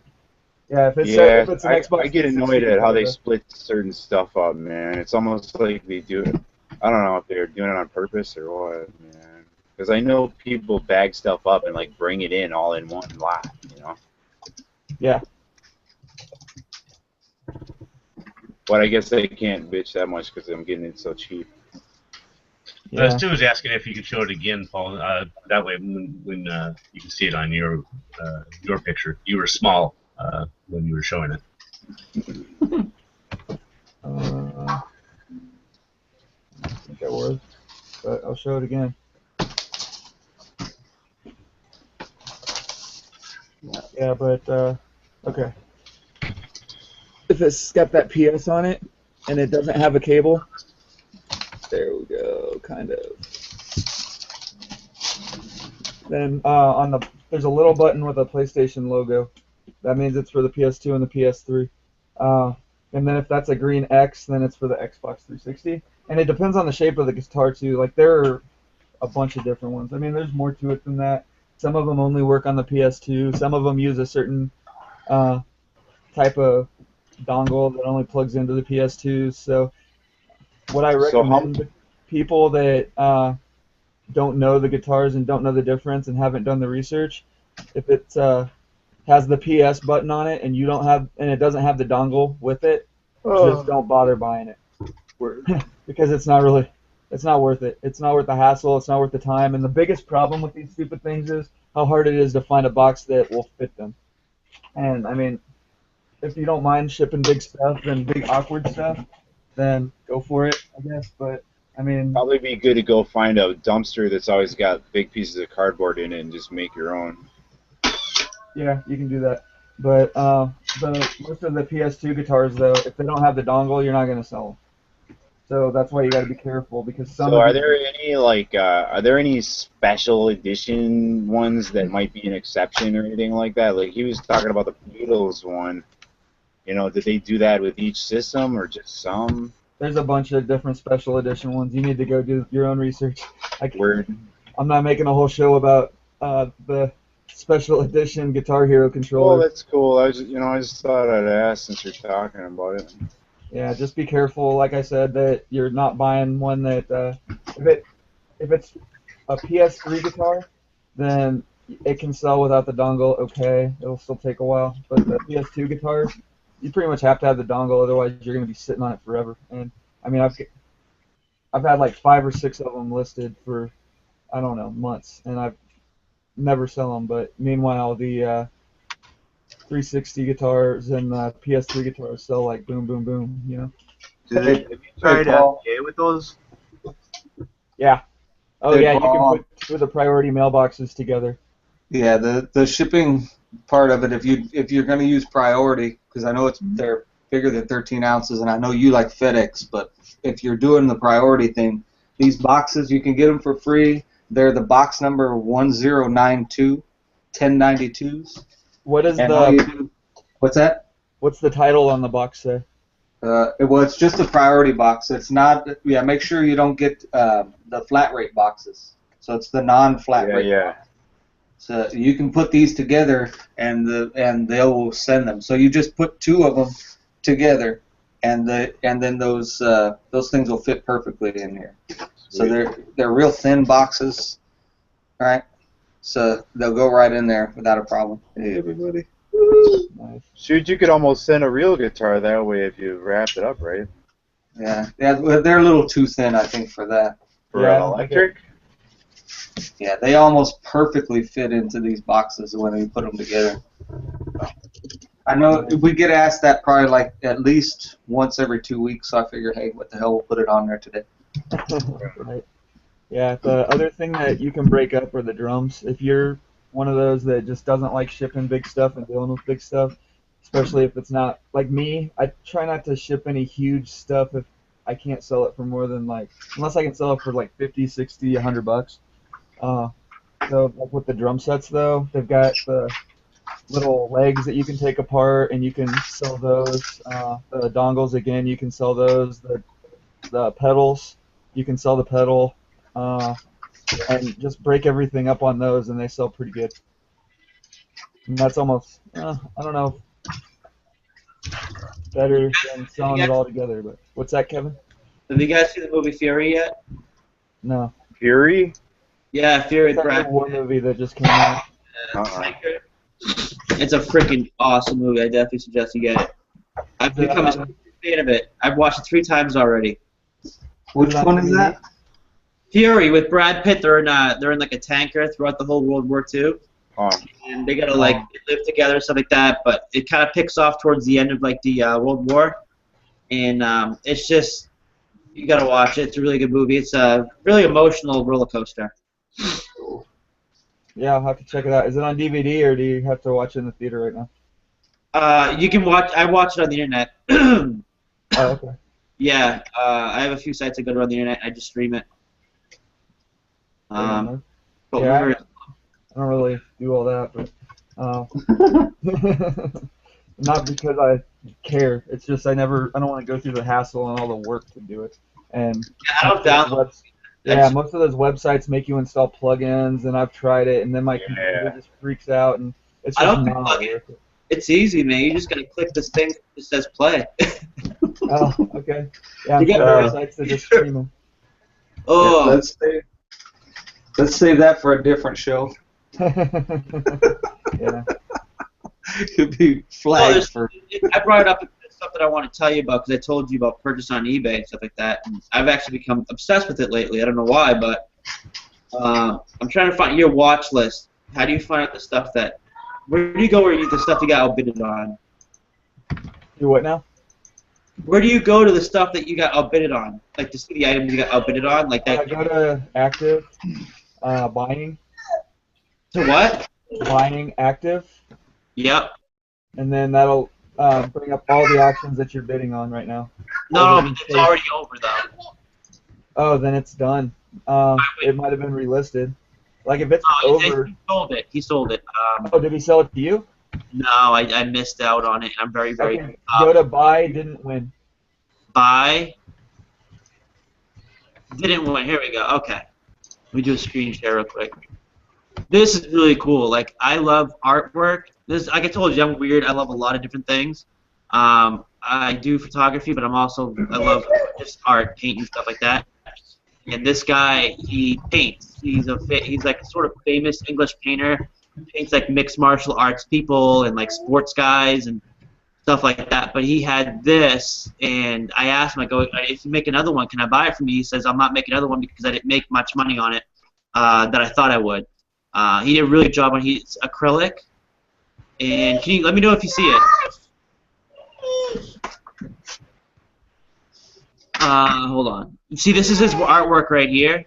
yeah, if it's an Xbox, I get annoyed at how they split certain stuff up, man. It's almost like they do it. I don't know if they're doing it on purpose or what, man. Because I know people bag stuff up and like bring it in all in one lot, you know. Yeah. But I guess they can't bitch that much because I'm getting it so cheap. Yeah. Stu was asking if you could show it again, Paul. That way, when you can see it on your picture, you were small when you were showing it. I think I was, but I'll show it again. Yeah, but okay. If it's got that PS on it and it doesn't have a cable, there we go, kind of. Then there's a little button with a PlayStation logo. That means it's for the PS2 and the PS3. And then if that's a green X, then it's for the Xbox 360. And it depends on the shape of the guitar too. Like there are a bunch of different ones. I mean, there's more to it than that. Some of them only work on the PS2. Some of them use a certain type of dongle that only plugs into the PS2. So what I recommend people that don't know the guitars and don't know the difference and haven't done the research, if it has the PS button on it and it doesn't have the dongle with it, just don't bother buying it. Because it's not worth it. It's not worth the hassle. It's not worth the time. And the biggest problem with these stupid things is how hard it is to find a box that will fit them. And I mean, if you don't mind shipping big stuff and big awkward stuff, then go for it, I guess. But I mean, probably be good to go find a dumpster that's always got big pieces of cardboard in it and just make your own. Yeah, you can do that. But most of the PS2 guitars, though, if they don't have the dongle, you're not going to sell them. So that's why you got to be careful, because So are there any special edition ones that might be an exception or anything like that? Like he was talking about the Beatles one. You know, did they do that with each system or just some? There's a bunch of different special edition ones. You need to go do your own research. Word. I'm not making a whole show about the special edition Guitar Hero controller. Oh, that's cool. I just thought I'd ask since you're talking about it. Yeah, just be careful. Like I said, that you're not buying one that if it's a PS3 guitar, then it can sell without the dongle. Okay, it'll still take a while. But the PS2 guitars, you pretty much have to have the dongle, otherwise you're gonna be sitting on it forever. And I mean, I've had like 5 or 6 of them listed for, I don't know, months, and I've never sell them. But meanwhile, the 360 guitars and PS3 guitars sell like boom, boom, boom. You know. Have you tried FBA with those? Yeah. Oh yeah, you can put the priority mailboxes together. Yeah, the shipping part of it, if you're going to use priority, because I know they're bigger than 13 ounces, and I know you like FedEx, but if you're doing the priority thing, these boxes, you can get them for free. They're the box number 1092, 1092s. What is What's that? What's the title on the box say? Well, it's just a priority box. It's not. Yeah, make sure you don't get the flat rate boxes. So it's the non-flat rate. Yeah. So you can put these together, and they'll send them. So you just put 2 of them together, and then those things will fit perfectly in here. So they're real thin boxes, right? So they'll go right in there without a problem. Hey everybody. Nice. Shoot, you could almost send a real guitar that way if you wrapped it up right. Yeah, they're a little too thin, I think, for that. For an electric? Yeah, they almost perfectly fit into these boxes when you put them together. I know we get asked that probably like at least once every 2 weeks, so I figure, hey, what the hell, we'll put it on there today. Right. Yeah, the other thing that you can break up are the drums. If you're one of those that just doesn't like shipping big stuff and dealing with big stuff, especially if it's not, like me, I try not to ship any huge stuff if I can't sell it for more than unless I can sell it for like 50, 60, $100. So like with the drum sets though, they've got the little legs that you can take apart and you can sell those. The dongles, again, you can sell those. The pedals, you can sell the pedal. And just break everything up on those, and they sell pretty good. And that's almost, I don't know, better than selling it all together. But what's that, Kevin? Have you guys seen the movie Fury yet? No. Fury? Yeah, Fury. It's a war movie that just came out. It's a freaking awesome movie. I definitely suggest you get it. I've become a fan of it. I've watched it 3 times already. Which one is that? Fury with Brad Pitt. They're in like a tanker throughout the whole World War II, and they gotta live together, stuff like that. But it kind of picks off towards the end of like the World War, and it's just, you gotta watch it. It's a really good movie. It's a really emotional roller coaster. Yeah, I'll have to check it out. Is it on DVD or do you have to watch it in the theater right now? You can watch. I watch it on the internet. Oh, okay. Yeah, I have a few sites I go to on the internet. I just stream it. I don't really do all that, but not because I care. It's just I don't want to go through the hassle and all the work to do it. And I don't download. Most of those websites make you install plugins, and I've tried it, and then my computer just freaks out, and it's just not worth it. It's easy, man. You just gotta click this thing that says play. Oh, okay. Yeah, I'm sure sites that just stream them. Oh, let's save that for a different show. Yeah. Could be flagged for. I brought it up stuff that I want to tell you about because I told you about purchase on eBay and stuff like that. And I've actually become obsessed with it lately. I don't know why, but I'm trying to find your watch list. How do you find out the stuff that? Where do you go where the stuff you got outbidded on? Do what now? Where do you go to the stuff that you got outbidded on? Like to see the items you got outbidded on, like that. Go to active, buying. To what? Buying active. Yep. And then that'll bring up all the auctions that you're bidding on right now. No, but it's already over though. Oh, then it's done. It might have been relisted. Like if it's over. He sold it. He sold it. Oh, did he sell it to you? No, I missed out on it. I'm very. Okay. Go to buy, didn't win. Buy. Didn't win. Here we go. Okay. Let me do a screen share real quick. This is really cool. Like I love artwork. This, like I told you, I'm weird. I love a lot of different things. I do photography, but I love just art, painting, stuff like that. And this guy, he paints. He's like a sort of famous English painter. He paints like mixed martial arts people and like sports guys and stuff like that. But he had this, and I asked him, I go, if you make another one, can I buy it from you? He says, I'm not making another one because I didn't make much money on it that I thought I would. He did a really good job on it's acrylic. And can you let me know if you see it? Hold on. You see, this is his artwork right here,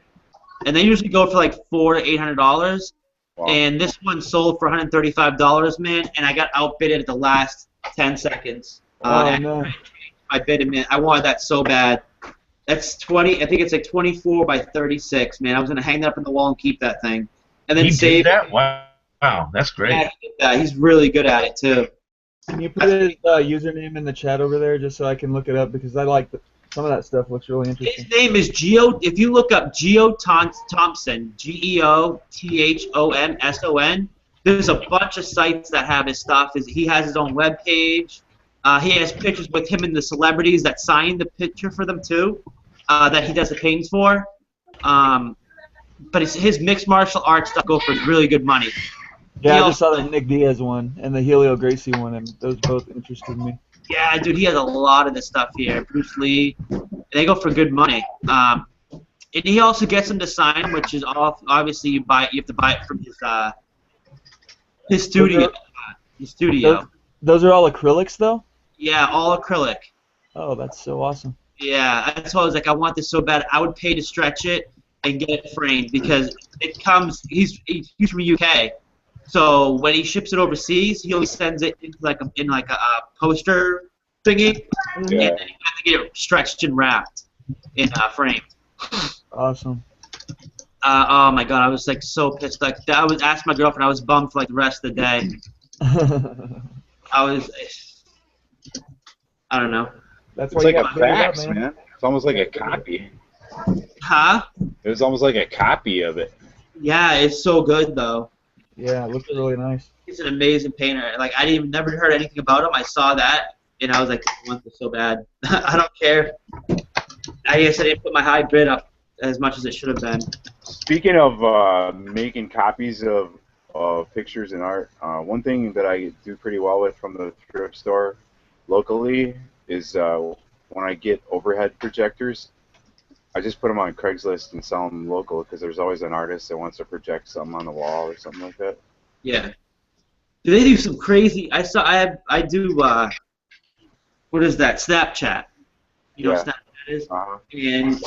and they usually go for like $400 to $800. Wow. And this one sold for $135, man. And I got outbidded at the last 10 seconds. No. I bid him in. I wanted that so bad. That's 20. I think it's like 24 by 36, man. I was gonna hang that up in the wall and keep that thing. And then save that. Wow, that's great. Yeah, he did that. He's really good at it too. Can you put his username in the chat over there just so I can look it up because I like some of that stuff looks really interesting. His name is Geo. If you look up Geo Thompson, GeoThomson, there's a bunch of sites that have his stuff. He has his own web page. He has pictures with him and the celebrities that sign the picture for them too, that he does the paintings for. But his mixed martial arts stuff go for really good money. Yeah, I just saw the Nick Diaz one and the Helio Gracie one, and those both interested me. Yeah, dude, he has a lot of this stuff here. Bruce Lee, they go for good money. And he also gets them to sign, which is obviously you have to buy it from his studio. Those are all acrylics, though. Yeah, all acrylic. Oh, that's so awesome. Yeah, that's why I was like, I want this so bad. I would pay to stretch it and get it framed because it comes. He's from the UK. So when he ships it overseas, he always sends it in like a poster thingy, and then you have to get it stretched and wrapped in framed. Awesome. Oh my god, I was like so pissed. Like I was asking my girlfriend, I was bummed for like the rest of the day. I don't know. It's like a fax, man. It's almost like a copy. Huh? It was almost like a copy of it. Yeah, it's so good though. Yeah, it looks really nice. He's an amazing painter. Like I never heard anything about him. I saw that and I was like, I want this so bad. I don't care. I guess I didn't put my high bid up as much as it should have been. Speaking of making copies of pictures and art, one thing that I do pretty well with from the thrift store locally is when I get overhead projectors, I just put them on Craigslist and sell them local because there's always an artist that wants to project something on the wall or something like that. Yeah. Do they do some crazy? I do. What is that? Snapchat. You know what Snapchat is? And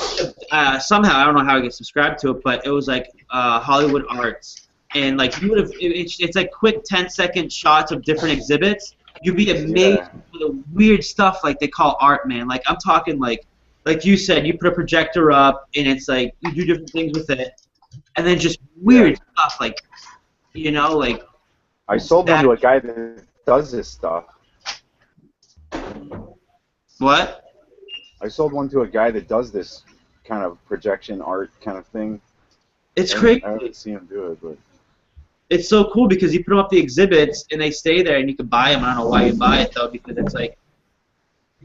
somehow I don't know how I get subscribed to it, but it was like Hollywood Arts, and like you would have. It's like quick 10-second shots of different exhibits. You'd be amazed with the weird stuff like they call art, man. Like I'm talking like you said, you put a projector up and it's like you do different things with it, and then just weird stuff like, you know, like. I sold one to a guy that does this stuff. What? I sold one to a guy that does this kind of projection art kind of thing. It's crazy. I haven't seen him do it, but. It's so cool because you put them up the exhibits and they stay there and you can buy them. I don't know why you buy it though, because it's like,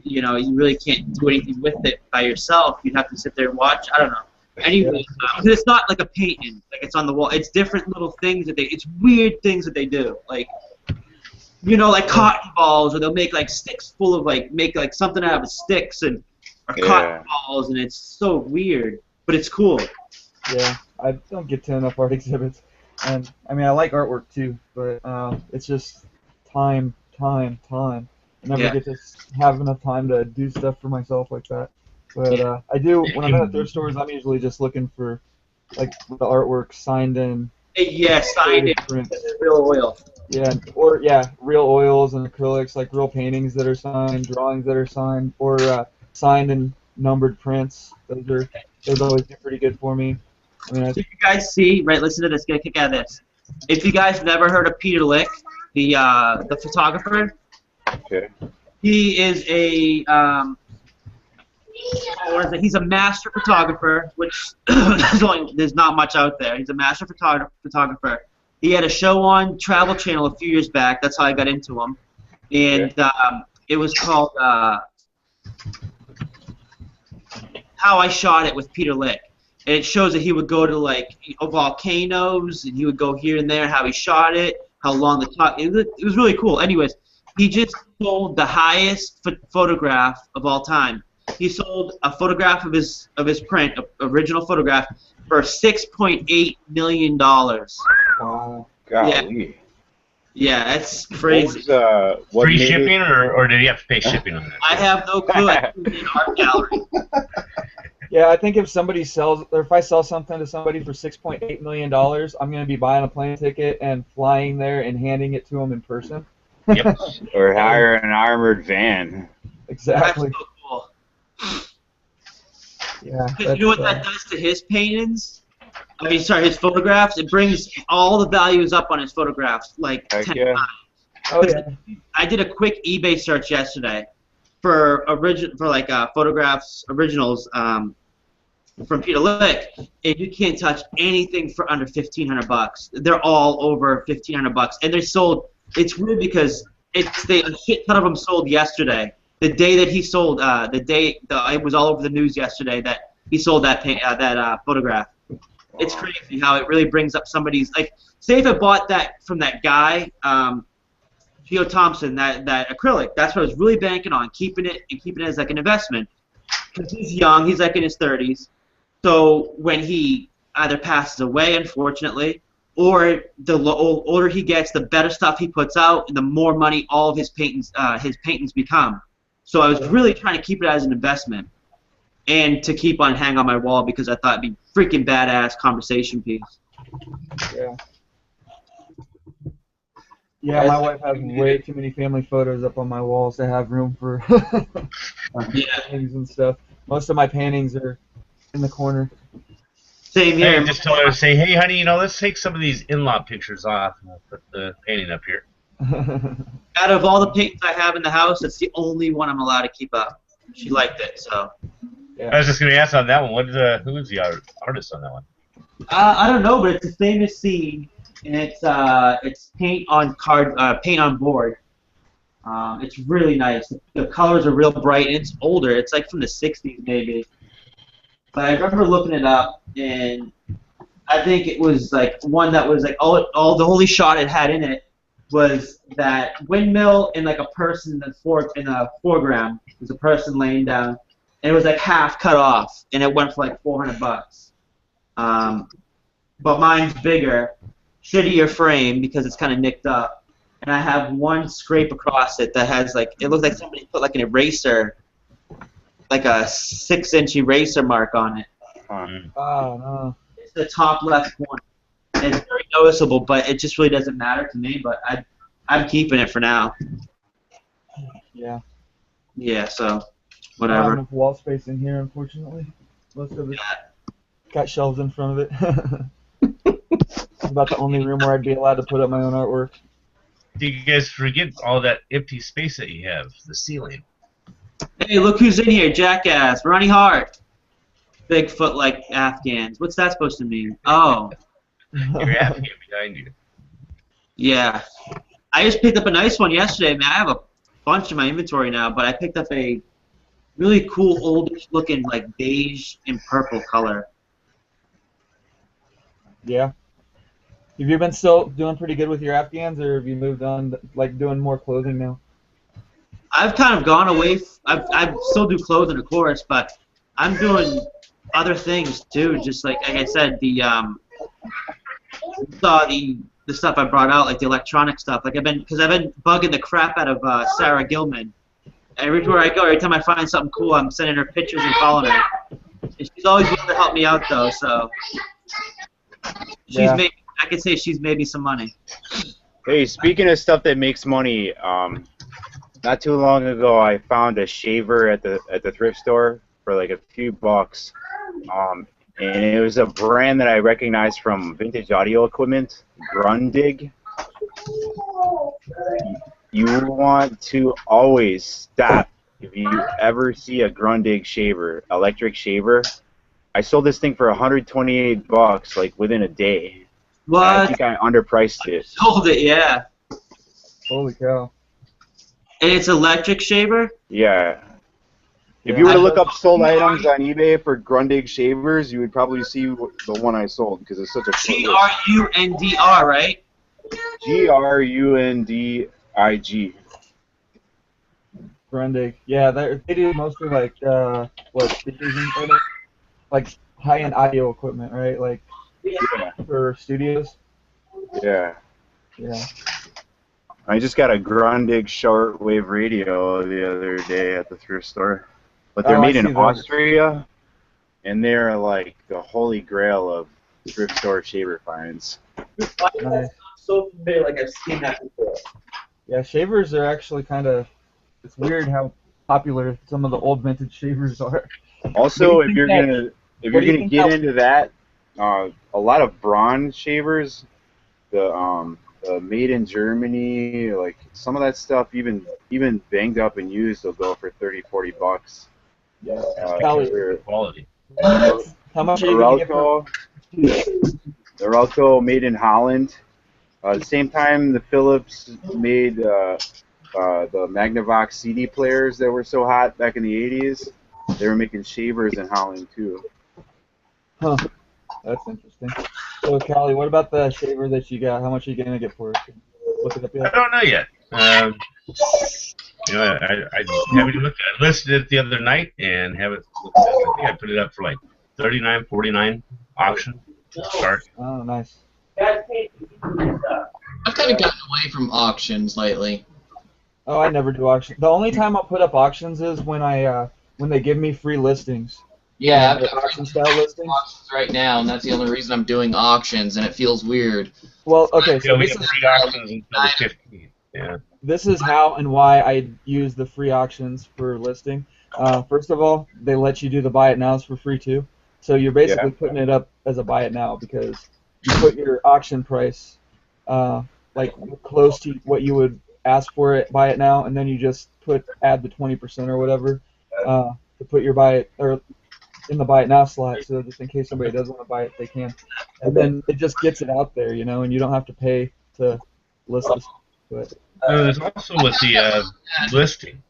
you know, you really can't do anything with it by yourself. You'd have to sit there and watch. I don't know. Anyway, it's not like a painting, like it's on the wall. It's different little things that it's weird things that they do, like, you know, like cotton balls, or they'll make like sticks full of make like something out of sticks or cotton balls, and it's so weird, but it's cool. Yeah, I don't get to enough art exhibits, and I mean I like artwork too, but it's just time. I never get to have enough time to do stuff for myself like that. But I do, when I'm at thrift stores, I'm usually just looking for like the artwork signed in. Yeah, signed in prints. Real oil. Yeah, or real oils and acrylics, like real paintings that are signed, drawings that are signed, or signed and numbered prints. Those always do pretty good for me. I mean, if you guys see, right, listen to this, get a kick out of this. If you guys never heard of Peter Lick, the photographer, okay, he is a he's a master photographer, which there's not much out there. He's a master photographer. He had a show on Travel Channel a few years back. That's how I got into him, and it was called How I Shot It with Peter Lick. And it shows that he would go to like volcanoes, and he would go here and there, how he shot it, how long the talk. It was really cool. Anyways, he just sold the highest photograph of all time. He sold a photograph of his print, original photograph, for $6.8 million. Wow, golly. Yeah, that's crazy. Free shipping, or did he have to pay shipping on that? I have no clue. It was in art gallery. Yeah, I think if I sell something to somebody for $6.8 million, I'm going to be buying a plane ticket and flying there and handing it to them in person. Yep. Or hire an armored van. Exactly. That's so cool. Yeah. You know what that does to his paintings? I mean, sorry, his photographs. It brings all the values up on his photographs, like 10 times. Oh yeah. I did a quick eBay search yesterday for photographs originals from Peter Lick, and you can't touch anything for under $1,500. They're all over $1,500, and they're sold. It's weird because a shit ton of them sold yesterday. The day that he sold, it was all over the news yesterday that he sold that photograph. It's crazy how it really brings up somebody's, like, say if I bought that from that guy, Geo Thompson, that acrylic. That's what I was really banking on, keeping it as like an investment, because he's young, he's like in his 30s. So when he either passes away, unfortunately, or the older he gets, the better stuff he puts out, and the more money all of his paintings become. So I was really trying to keep it as an investment, and to keep on hang on my wall because I thought it'd be freaking badass conversation piece. Yeah. Yeah, my wife has way too many family photos up on my walls to have room for paintings and stuff. Most of my paintings are in the corner. Same here. I just told her to say, hey, honey, let's take some of these in-law pictures off and we'll put the painting up here. Out of all the paintings I have in the house, it's the only one I'm allowed to keep up. She liked it, so. Yeah. I was just going to ask on that one. Who is the artist on that one? I don't know, but it's a famous scene, and it's paint on board. It's really nice. The colors are real bright, and it's older. It's like from the 60s maybe. But I remember looking it up, and I think it was like one that was like all the only shot it had in it was that windmill and like a person in the foreground. There's a person laying down, and it was like half cut off, and it went for like $400. But mine's bigger, shittier frame because it's kind of nicked up, and I have one scrape across it that has like, it looks like somebody put like an eraser, like a 6-inch eraser mark on it. Oh no. It's the top left corner. And it's very noticeable, but it just really doesn't matter to me. But I'm keeping it for now. Yeah. Yeah. So I don't whatever. have enough wall space in here, unfortunately. Most of it got shelves in front of it. It's about the only room where I'd be allowed to put up my own artwork. Do you guys forget all that empty space that you have? The ceiling. Hey, look who's in here, jackass, Ronnie Hart. Bigfoot like Afghans. What's that supposed to mean? Oh. Your Afghan behind you. Yeah. I just picked up a nice one yesterday, man. I have a bunch in my inventory now, but I picked up a really cool, oldish looking, like beige and purple color. Yeah. Have you been still doing pretty good with your Afghans, or have you moved on, like doing more clothing now? I've kind of gone away. I still do clothing, of course, but I'm doing other things too. Just like I said, the stuff I brought out, like the electronic stuff. Like I've been bugging the crap out of Sarah Gilman. Everywhere I go, every time I find something cool, I'm sending her pictures and calling her. And she's always willing to help me out, though. So Yeah. I could say she's made me some money. Hey, speaking of stuff that makes money, not too long ago I found a shaver at the thrift store for like a few bucks, and it was a brand that I recognized from vintage audio equipment, Grundig. You want to always stop if you ever see a Grundig shaver, electric shaver. I sold this thing for 128 bucks, like within a day. What? And I think I underpriced it. Sold it, yeah. Holy cow. And it's electric shaver? Yeah. If you were to look up sold items on eBay for Grundig shavers, you would probably see the one I sold because it's such a short list. G-R-U-N-D-R, right? Grundig. Grundig. Yeah, they do mostly like speakers and like high-end audio equipment, right? Like for studios. Yeah. Yeah. I just got a Grundig shortwave radio the other day at the thrift store. But they're made in Austria, and they're like the holy grail of thrift store shaver finds. Nice. So familiar, like I've seen that before. Yeah, shavers are actually kind of, it's weird how popular some of the old vintage shavers are. Also, if you're gonna get into that, a lot of bronze shavers, the made in Germany, like some of that stuff, even banged up and used, will go for 30-40 bucks. Yeah, quality. How much are you going to get for? The Relco made in Holland. At the same time, the Philips made the Magnavox CD players that were so hot back in the 80s. They were making shavers in Holland too. Huh. That's interesting. So, Callie, what about the shaver that you got? How much are you going to get for it? Look it up yet? I don't know yet. You know, I haven't looked. I listed it the other night and haven't. I think I put it up for like $39, $49 auction start. Oh, nice. I've kind of gotten away from auctions lately. Oh, I never do auctions. The only time I'll put up auctions is when they give me free listings. Yeah, I've auction style listings right now, and that's the only reason I'm doing auctions, and it feels weird. Well, okay, so we get free auctions until the 15th. Yeah. This is how and why I use the free auctions for listing. First of all, they let you do the buy it nows for free too. So you're basically putting it up as a buy it now because you put your auction price like close to what you would ask for it, buy it now, and then you just add the 20% or whatever to put your buy it or in the buy it now slot, so just in case somebody does want to buy it, they can. And then it just gets it out there, you know, and you don't have to pay to list this. But there's also with the listing.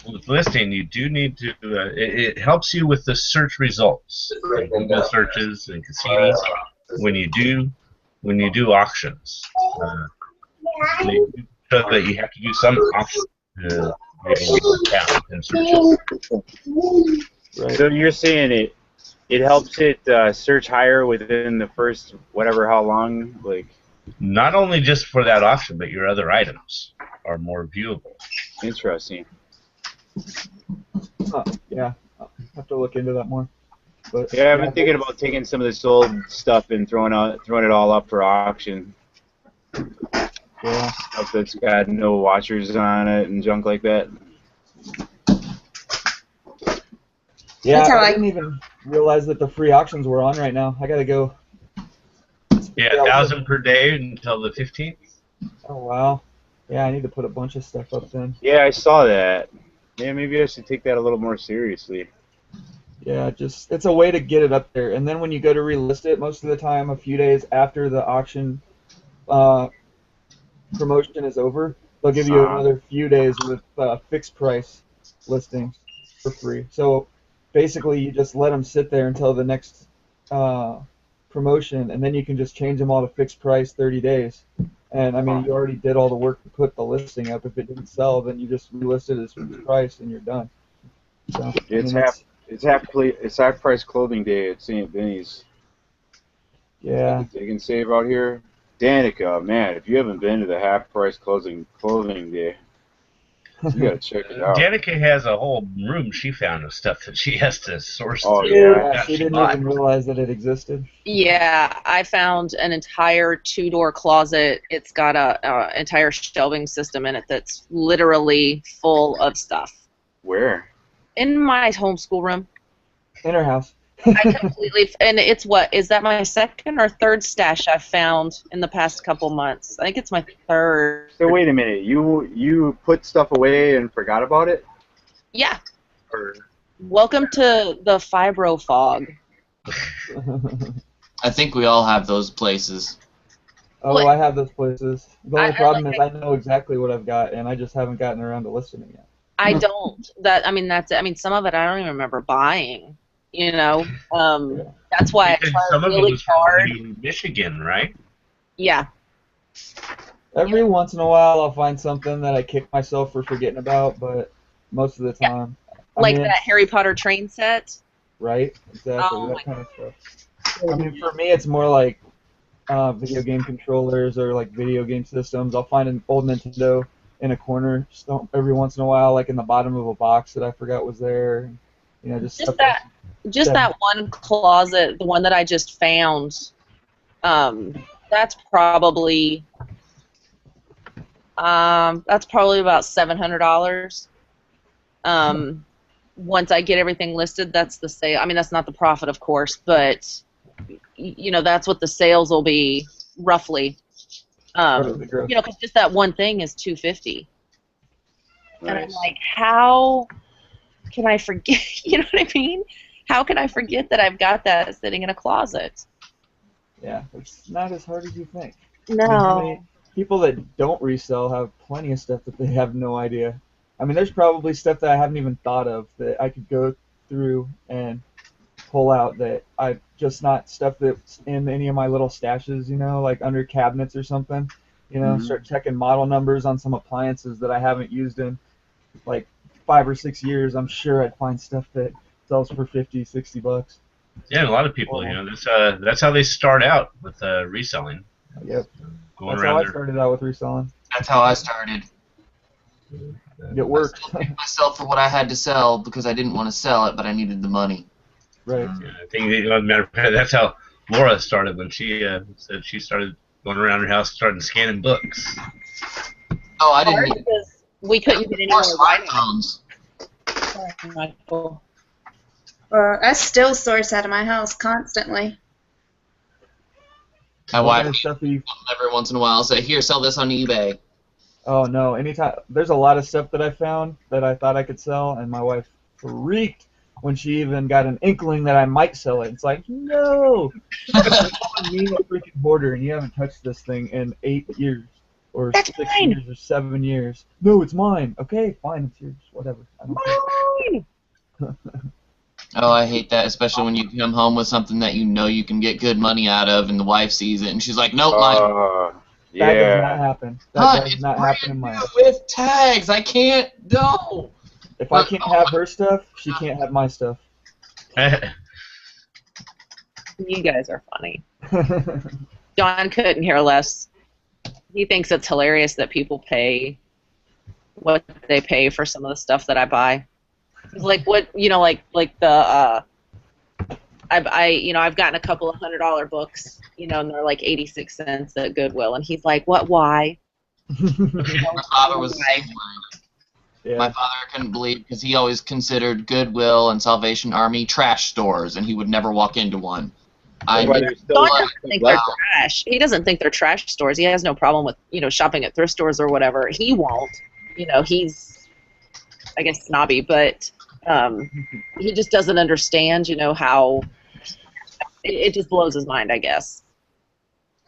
With listing, you do need to. It helps you with the search results, like Google searches and Cassini. When you do auctions, so that you have to do some auction to count and searches. Right. So you're saying it helps it search higher within the first how long, like. Not only just for that auction, but your other items are more viewable. Interesting. Yeah, I'll have to look into that more. But, yeah, I've been thinking about taking some of this old stuff and throwing it all up for auction. Yeah. Stuff that's got no washers on it and junk like that. Yeah, I didn't even realize that the free auctions were on right now. I gotta go. Yeah, 1,000 per day until the 15th. Oh wow. Yeah, I need to put a bunch of stuff up then. Yeah, I saw that. Yeah, maybe I should take that a little more seriously. Yeah, it's a way to get it up there. And then when you go to relist it, most of the time, a few days after the auction promotion is over, they'll give you another few days with fixed price listings for free. So basically, you just let them sit there until the next promotion, and then you can just change them all to fixed price 30 days. And I mean, you already did all the work to put the listing up. If it didn't sell, then you just relist it as fixed price and you're done. So, it's half price clothing day at St. Benny's. Yeah. They can save out here. Danica, man, if you haven't been to the half price clothing day, you gotta check it out. Danica has a whole room she found of stuff that she has to source Oh, through. Yeah, she didn't even realize that it existed. Yeah, I found an entire two-door closet. It's got a entire shelving system in it that's literally full of stuff. Where? In my homeschool room. In her house. I completely, and it's is that my second or third stash I've found in the past couple months? I think it's my third. So wait a minute, you put stuff away and forgot about it? Yeah. Or... Welcome to the fibro fog. I think we all have those places. Oh, I have those places. The only problem is I know exactly what I've got, and I just haven't gotten around to listing it yet. I don't. Some of it I don't even remember buying. You know, that's why I try really hard. In Michigan, right? Yeah. Every once in a while, I'll find something that I kick myself for forgetting about, but most of the time, like that Harry Potter train set. Right. Exactly. That kind of stuff. I mean, for me, it's more like video game controllers or like video game systems. I'll find an old Nintendo in a corner every once in a while, like in the bottom of a box that I forgot was there. You know, just that one closet, the one that I just found. That's probably about $700. Once I get everything listed, that's the sale. I mean, that's not the profit, of course, but you know, that's what the sales will be roughly. You know, because just that one thing is $250. Nice. And I'm like, how can I forget? You know what I mean? How can I forget that I've got that sitting in a closet? Yeah, it's not as hard as you think. No. I mean, people that don't resell have plenty of stuff that they have no idea. I mean, there's probably stuff that I haven't even thought of that I could go through and pull out that I've just not stuff that's in any of my little stashes, you know, like under cabinets or something. You know, start checking model numbers on some appliances that I haven't used in like 5 or 6 years. I'm sure I'd find stuff that sells for $50-$60. Yeah, a lot of people, you know, that's how they start out with reselling. Yep. That's how I started out with reselling. That's how I started. It worked. I paid myself for what I had to sell because I didn't want to sell it, but I needed the money. Right. Yeah, I think that's how Laura started when she said she started going around her house, starting scanning books. Oh, I didn't. Because we couldn't get any more smartphones. I still source out of my house constantly. My wife every once in a while say, "Here, sell this on eBay." Oh no! Anytime there's a lot of stuff that I found that I thought I could sell, and my wife freaked when she even got an inkling that I might sell it. It's like, no, you're calling me a freaking hoarder, and you haven't touched this thing in 8 years, or That's 6 mine. years, or 7 years. No, it's mine. Okay, fine, it's yours. Whatever. I don't care. Oh, I hate that, especially when you come home with something that you know you can get good money out of, and the wife sees it, and she's like, "Nope, mine." That does not happen. That does not happen in my house. With tags, I can't. No. If I can't have her stuff, she can't have my stuff. You guys are funny. John couldn't care less. He thinks it's hilarious that people pay what they pay for some of the stuff that I buy. He's like, what, you know, like the I've gotten a couple of $100 books, you know, and they're like 86 cents at Goodwill, and he's like, what? Why? My father was the same way. Yeah. My father couldn't believe, because he always considered Goodwill and Salvation Army trash stores, and he would never walk into one. John doesn't think they're trash. He doesn't think they're trash stores. He has no problem with, you know, shopping at thrift stores or whatever. He won't. You know, he's, I guess, snobby, but he just doesn't understand, you know, how it just blows his mind, I guess.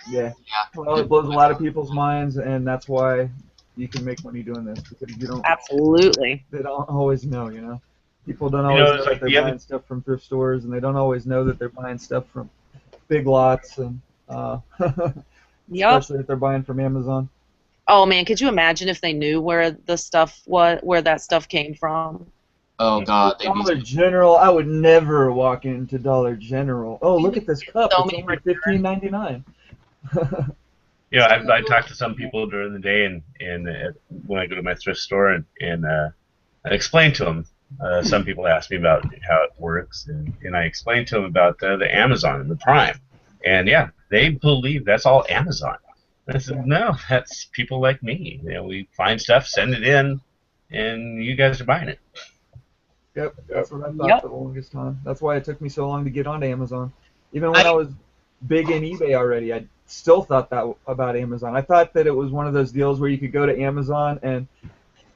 Yeah. Well, it blows a lot of people's minds, and that's why you can make money doing this, because you don't. Absolutely. They don't always know, you know. People don't always know that they're buying stuff from thrift stores, and they don't always know that they're buying stuff from big lots, and Yep. especially if they're buying from Amazon. Oh man, could you imagine if they knew where the stuff where that stuff came from? Oh God, Dollar General, I would never walk into Dollar General. Oh, look at this cup. So It's many only $15.99. Yeah, I talk to some people during the day, and when I go to my thrift store, and I explain to them. Some people ask me about how it works, and I explain to them about the Amazon and the Prime, and yeah, they believe that's all Amazon. I said, no, that's people like me. You know, we find stuff, send it in, and you guys are buying it. Yep, that's what I thought for the longest time. That's why it took me so long to get onto Amazon. Even when I was big in eBay already, I still thought that about Amazon. I thought that it was one of those deals where you could go to Amazon, and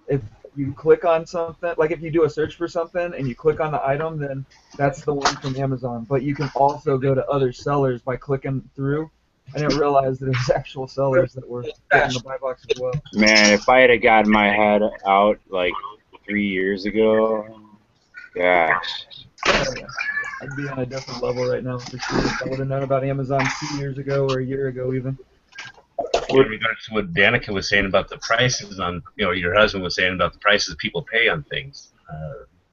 if you click on something, like if you do a search for something and you click on the item, then that's the one from Amazon. But you can also go to other sellers by clicking through. I didn't realize that it was actual sellers that were getting the buy box as well. Man, if I had gotten my head out like 3 years ago, gosh. I'd be on a different level right now for sure if I would have known about Amazon 2 years ago or a year ago even. In regards to what Danica was saying about the prices on, your husband was saying about the prices people pay on things.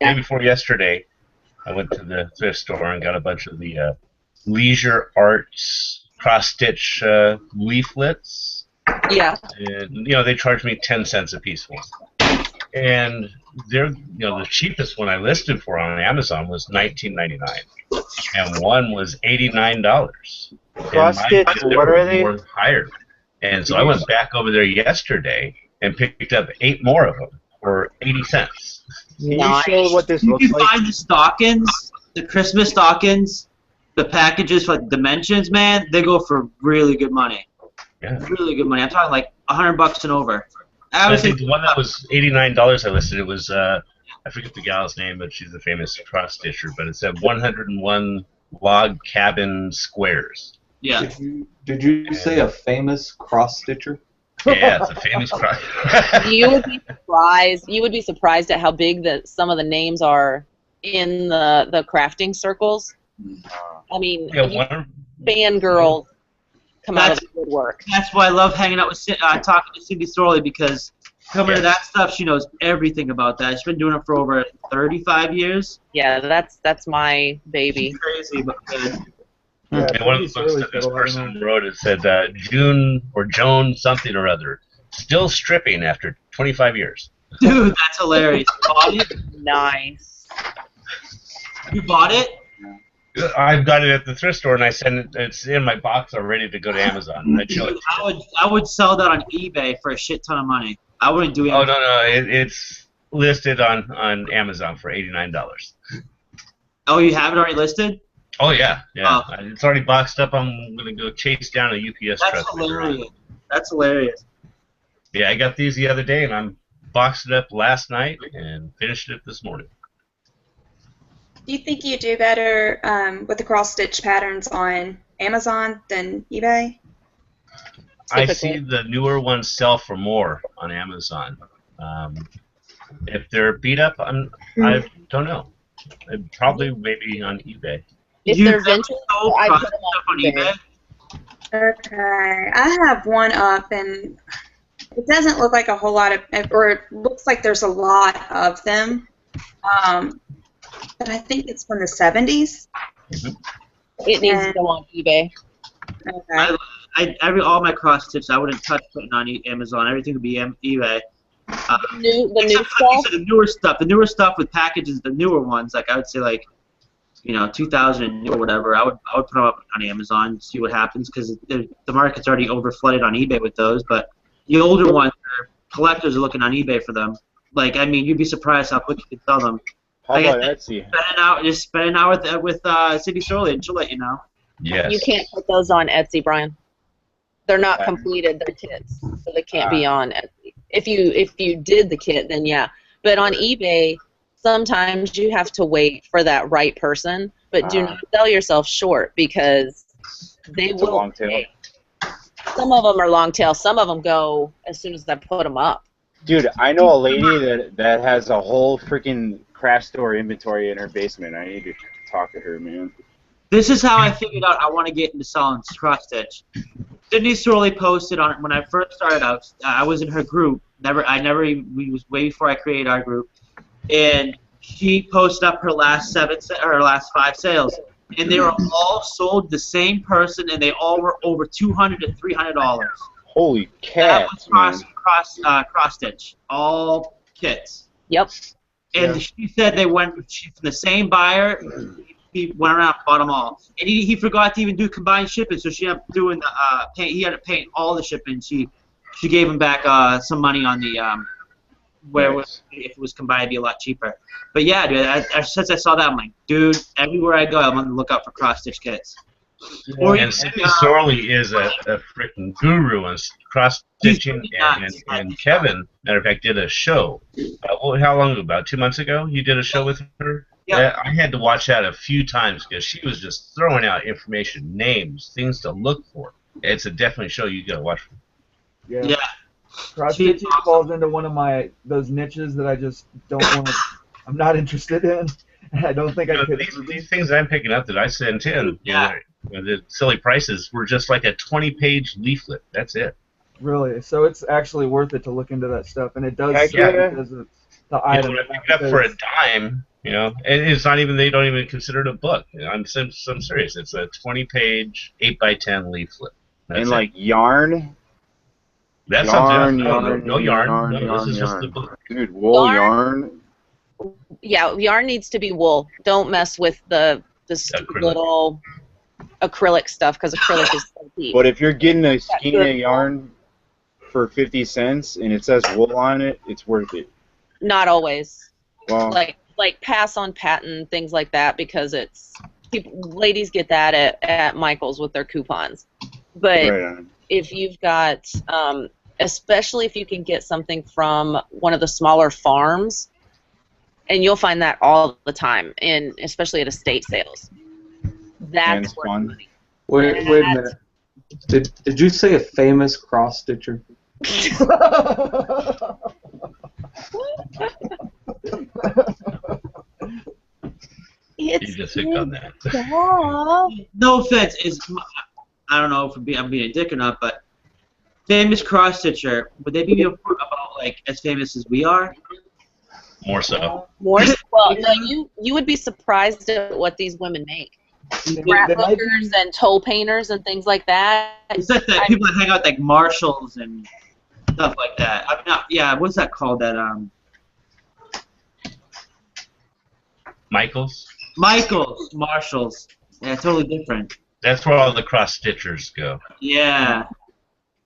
Day before yesterday, I went to the thrift store and got a bunch of the leisure arts cross-stitch leaflets. Yeah. And, they charged me 10 cents a piece for them. And they're, the cheapest one I listed for on Amazon was $19.99, and one was $89. Cross-stitch, what are they? More higher. And so I went back over there yesterday and picked up 8 more of them for 80 cents. Can you show what this looks like? You can find the stockings, the Christmas stockings, the packages for dimensions, man. They go for really good money. Yeah. Really good money. I'm talking like $100 and over. I think the one that was $89 I listed, it was I forget the gal's name, but she's a famous cross stitcher. But it said 101 log cabin squares. Yeah. Did you say a famous cross stitcher? Yeah, it's a famous cross. You would be surprised. You would be surprised at how big some of the names are in the crafting circles. I mean, fangirls come out of the woodwork. That's why I love hanging out with talking to Cindy Sorley, because coming to that stuff, she knows everything about that. She's been doing it for over 35 years. Yeah, that's my baby. She's crazy, but good. Yeah, and one of the books that this person wrote, it said June or Joan something or other, still stripping after 25 years. Dude, that's hilarious. Bought it? Nice. You bought it? I've got it at the thrift store, and I send it. It's in my box already to go to Amazon. I would sell that on eBay for a shit ton of money. I wouldn't do it. Oh no, it's listed on Amazon for $89. Oh, you have it already listed? Oh yeah. It's already boxed up. I'm gonna go chase down a UPS truck. That's hilarious. That's hilarious. Yeah, I got these the other day, and I'm boxed it up last night and finished it this morning. Do you think you do better with the cross-stitch patterns on Amazon than eBay? I see the newer ones sell for more on Amazon. If they're beat up, I don't know. Probably maybe on eBay. If they're vintage, I put them on eBay. Okay, I have one up, and it doesn't look like a whole lot of, or it looks like there's a lot of them. But I think it's from the 70s. It needs to go on eBay. Okay. All my cross stitch, I wouldn't touch putting on Amazon. Everything would be eBay. The new stuff. The newer stuff with packages, the newer ones, like I would say, like 2000 or whatever. I would put them up on Amazon, see what happens, because the market's already over flooded on eBay with those. But the older ones, collectors are looking on eBay for them. Like, I mean, you'd be surprised how quick you can sell them. How about Etsy? Spend an hour with Cindy Sorley, and she'll let you know. Yes. You can't put those on Etsy, Brian. They're not completed. They're kits, so they can't be on Etsy. If you did the kit, then yeah. But on eBay, sometimes you have to wait for that right person. But do not sell yourself short, because they will. Long tail. Some of them are long tail. Some of them go as soon as I put them up. Dude, I know a lady that has a whole freaking craft store inventory in her basement. I need to talk to her, man. This is how I figured out I want to get into selling cross stitch. Sydney Sorley posted on it when I first started out. I was in her group. We was way before I created our group, and she posted up her last 5 sales, and they were all sold to the same person, and they all were over $200 to $300. Holy cats, that was cross stitch, all kits. Yep. And she said they went from the same buyer. He went around and bought them all, and he forgot to even do combined shipping, so she ended up doing the he had to pay all the shipping. She gave him back some money on the if it was combined, it'd be a lot cheaper. But yeah, dude, since I saw that, I'm like, dude, everywhere I go, I'm on the lookout for cross stitch kits. Yeah. And Sydney Sorley is a freaking guru on cross stitching, and Kevin, matter of fact, did a show. How long ago? About 2 months ago, you did a show with her. Yeah, I had to watch that a few times because she was just throwing out information, names, things to look for. It's a definitely show you gotta watch. Yeah. Cross stitching falls into one of those niches that I just don't want to. I'm not interested in. I don't think I could. These things I'm picking up that I sent in, the silly prices were just like a 20-page leaflet. That's it. Really? So it's actually worth it to look into that stuff, and it does because it's the item. You know, I pick it up for a dime. And it's not even, they don't even consider it a book. I'm serious. It's a 20-page, 8x10 leaflet. And like yarn? That's something. No yarn. This is just the book. Dude, wool yarn? Yeah, yarn needs to be wool. Don't mess with the little acrylic stuff, because acrylic is so cheap. But if you're getting a skein of yarn for 50 cents and it says wool on it, it's worth it. Not always. Well, like pass on patent, things like that, because ladies get that at Michael's with their coupons. But if you've got, especially if you can get something from one of the smaller farms, and you'll find that all the time, especially at estate sales. That's worth money. Wait a minute. Did you say a famous cross stitcher? You just hit on that. No offense, I don't know if I'm being a dick or not, but famous cross stitcher, would they be about like as famous as we are? More so. Well, no, you would be surprised at what these women make. Scrapbookers and toe painters and things like that. It's like that people that hang out like Marshalls and stuff like that. I mean, what's that called? That Michaels, Marshalls. Yeah, totally different. That's where all the cross stitchers go. Yeah.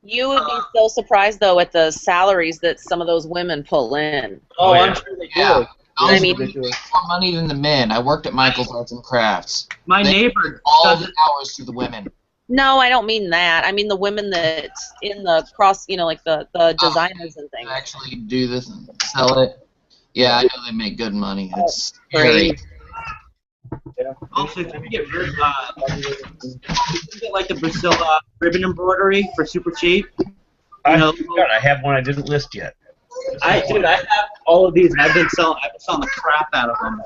You would be so surprised though at the salaries that some of those women pull in. Oh, I'm sure they do. I mean, more money than the men. I worked at Michael's Arts and Crafts. My neighbor all the hours to the women. No, I don't mean that. I mean the women that's in the cross, like the designers and things. Actually do this and sell it. Yeah, I know they make good money. It's great. Yeah. Also, if you get like the Brazil ribbon embroidery for super cheap. I have one I didn't list yet. I have all of these, and I've been selling the crap out of them.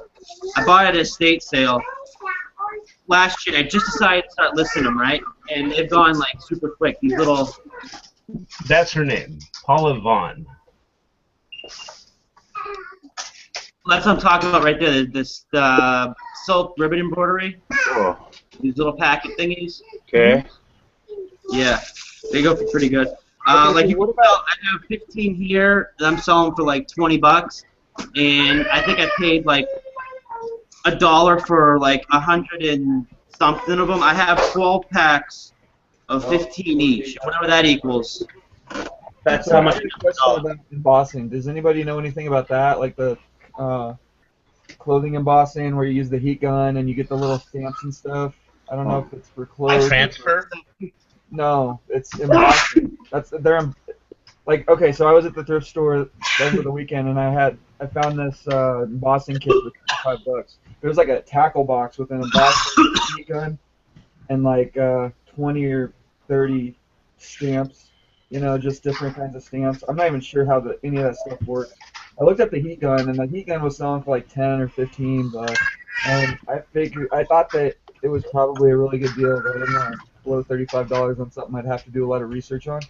I bought it at a estate sale last year. I just decided to start listing them, right? And they've gone like super quick. These little. That's her name, Paula Vaughn. That's what I'm talking about right there. This silk ribbon embroidery. Oh. These little packet thingies. Okay. Yeah, they go for pretty good. Like I have 15 here that I'm selling for like $20, and I think I paid like $1 for like 100 and something of them. I have 12 packs of 15 each, whatever that equals. That's how much. About embossing. Does anybody know anything about that? Like the clothing embossing, where you use the heat gun and you get the little stamps and stuff. I don't know if it's for clothes. Transfer? No, it's embossing. Okay. So I was at the thrift store over the weekend, and I found this embossing kit for $5. It was like a tackle box with an embossing heat gun and like 20 or 30 stamps. Just different kinds of stamps. I'm not even sure how any of that stuff works. I looked up the heat gun, and the heat gun was selling for like $10 or $15. and I thought that it was probably a really good deal, but I didn't want to blow $35 on something I'd have to do a lot of research on.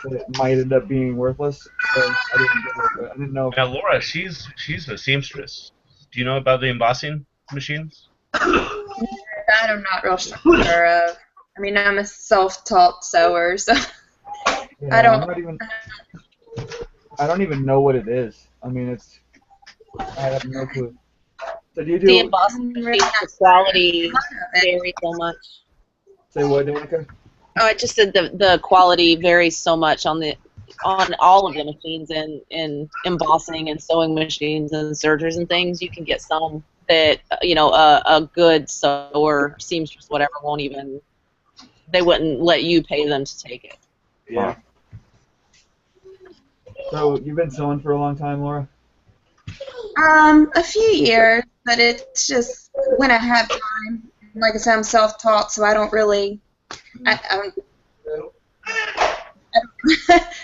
That it might end up being worthless, so I didn't get it. But I didn't know. Now, Laura, she's a seamstress. Do you know about the embossing machines? That I'm not real sure of. I mean, I'm a self-taught sewer, so Yeah, I don't. I don't even know what it is. I mean, I have no clue. So do you The do? embossing machines, the quality varies so much. Say what, Danica? Oh, I just said the quality varies so much on all of the machines in embossing and sewing machines and sergers and things. You can get some that a good sewer, seamstress, whatever, they wouldn't let you pay them to take it. Yeah. So you've been sewing for a long time, Laura? A few years, but it's just when I have time. Like I said, I'm self-taught, so I don't really. I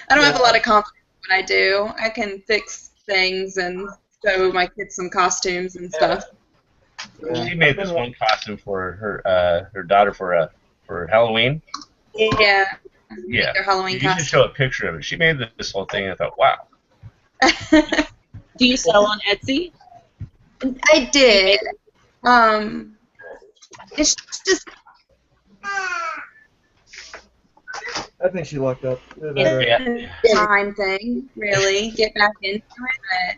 don't have a lot of confidence in what I do. I can fix things and show my kids some costumes and stuff. She made this one costume for her daughter for Halloween. Yeah. Yeah. Their Halloween You should costume. show a picture of it. She made this whole thing, and I thought, wow. Do you sell on Etsy? I did. It's just. I think she lucked up. It's a time thing, really. Get back into it. But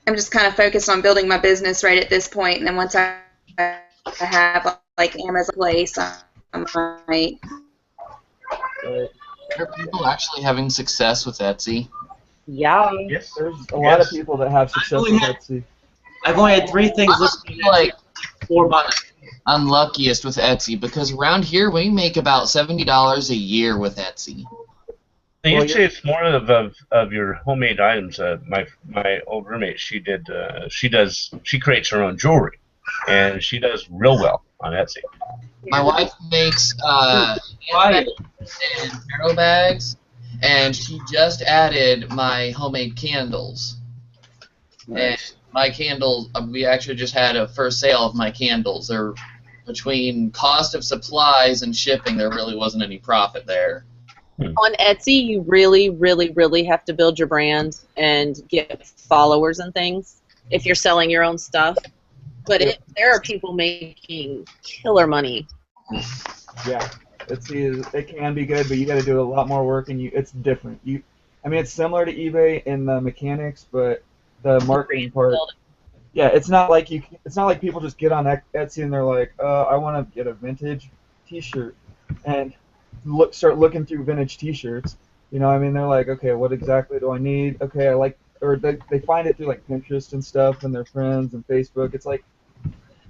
I'm just kind of focused on building my business right at this point, and then once I have like Amazon place, I might. Are people actually having success with Etsy? Yeah. Yes. There's a lot of people that have success with Etsy. I've only had 3 things listed. Like 4 bucks. Unluckiest with Etsy because around here we make about $70 a year with Etsy. Usually it's more of your homemade items. My old roommate, she creates her own jewelry, and she does real well on Etsy. My wife makes handbags and tarot bags, and she just added my homemade candles. Nice. And my candles, we actually just had a first sale of my candles. They're between cost of supplies and shipping, there really wasn't any profit there. On Etsy, you really, really, really have to build your brand and get followers and things if you're selling your own stuff. But there are people making killer money. Yeah, it can be good, but you got to do a lot more work, and it's different. I mean, it's similar to eBay in the mechanics, but the marketing part. Yeah, it's not like people just get on Etsy and they're like, I want to get a vintage T-shirt, and start looking through vintage T-shirts. You know, I mean, they're like, okay, what exactly do I need? Okay, or they find it through like Pinterest and stuff, and their friends and Facebook. It's like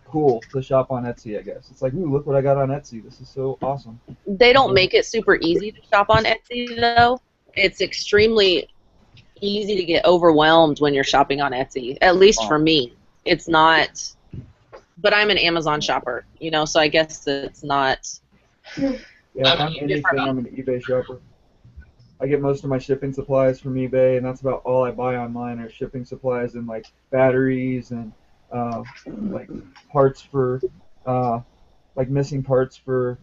cool to shop on Etsy, I guess. It's like, ooh, look what I got on Etsy. This is so awesome. They don't make it super easy to shop on Etsy, though. It's extremely easy to get overwhelmed when you're shopping on Etsy, at least for me. It's not, but I'm an Amazon shopper, so I guess it's not. Yeah, if I'm anything, I'm an eBay shopper. I get most of my shipping supplies from eBay, and that's about all I buy online are shipping supplies and like batteries and like parts for like missing parts for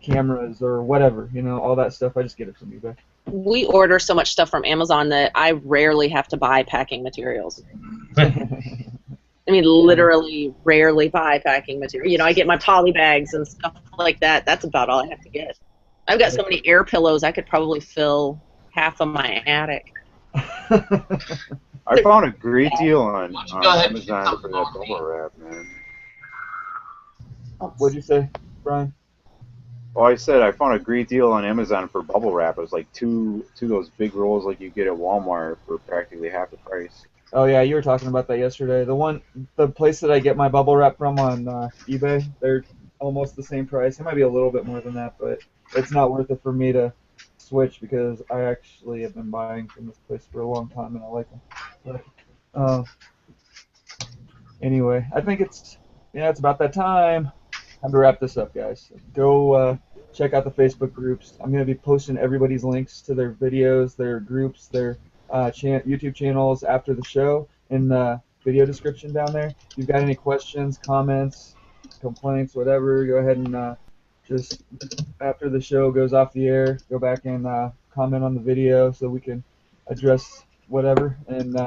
cameras or whatever, all that stuff. I just get it from eBay. We order so much stuff from Amazon that I rarely have to buy packing materials. I mean, literally rarely buy packing material. I get my poly bags and stuff like that. That's about all I have to get. I've got so many air pillows, I could probably fill half of my attic. I found a great deal on Amazon for that bubble wrap, man. What'd you say, Brian? Oh, I said I found a great deal on Amazon for bubble wrap. It was like two of those big rolls like you get at Walmart for practically half the price. Oh yeah, you were talking about that yesterday. The place that I get my bubble wrap from on eBay, they're almost the same price. It might be a little bit more than that, but it's not worth it for me to switch because I actually have been buying from this place for a long time and I like them. But, anyway, I think it's about that time. Time to wrap this up, guys. Go check out the Facebook groups. I'm going to be posting everybody's links to their videos, their groups, their YouTube channels after the show in the video description down there. If you've got any questions, comments, complaints, whatever, go ahead and just after the show goes off the air, go back and comment on the video so we can address whatever. And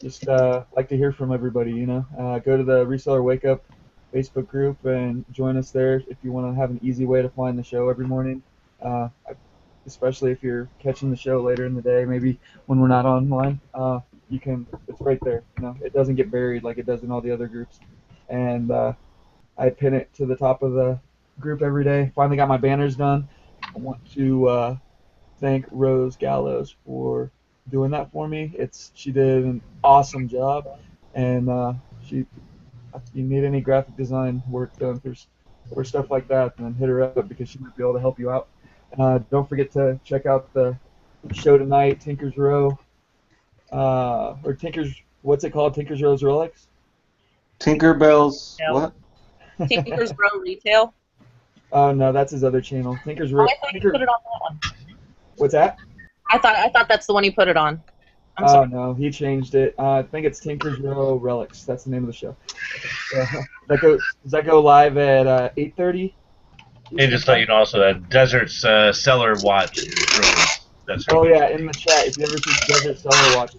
just like to hear from everybody, you know. Go to the Reseller Wakeup Facebook group and join us there if you want to have an easy way to find the show every morning. Especially if you're catching the show later in the day, maybe when we're not online, you can. It's right there. You know, it doesn't get buried like it does in all the other groups. And I pin it to the top of the group every day. Finally got my banners done. I want to thank Rose Gallows for doing that for me. She did an awesome job, and if you need any graphic design work done for stuff like that, then hit her up because she might be able to help you out. Don't forget to check out the show tonight, Tinker's Row, or Tinker's, what's it called? Tinker's Row's Relics? Tinkerbell's, No. what? Tinker's Row Retail. Oh no, that's his other channel. Tinker's Row. I thought you put it on that one. What's that? I thought that's the one you put it on. Oh no, he changed it. I think it's Tinker's Row Relics. That's the name of the show. Does that go live at 8:30? And just let you know also that Desert's Seller Watch is Rose. That's her. Oh yeah, in the chat. If you ever see Desert Seller Watch,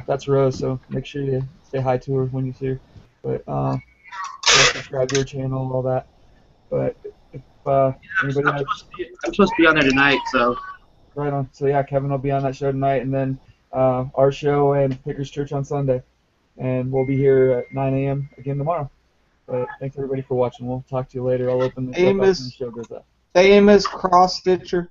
that's Rose. So make sure you say hi to her when you see her. But subscribe to her channel, all that. But if anybody has, I'm supposed to be on there tonight, so. Right on. So yeah, Kevin will be on that show tonight, and then our show and Pickers Church on Sunday, and we'll be here at 9 a.m. again tomorrow. But thanks everybody for watching. We'll talk to you later. I'll open this up after the show goes up. Famous cross stitcher.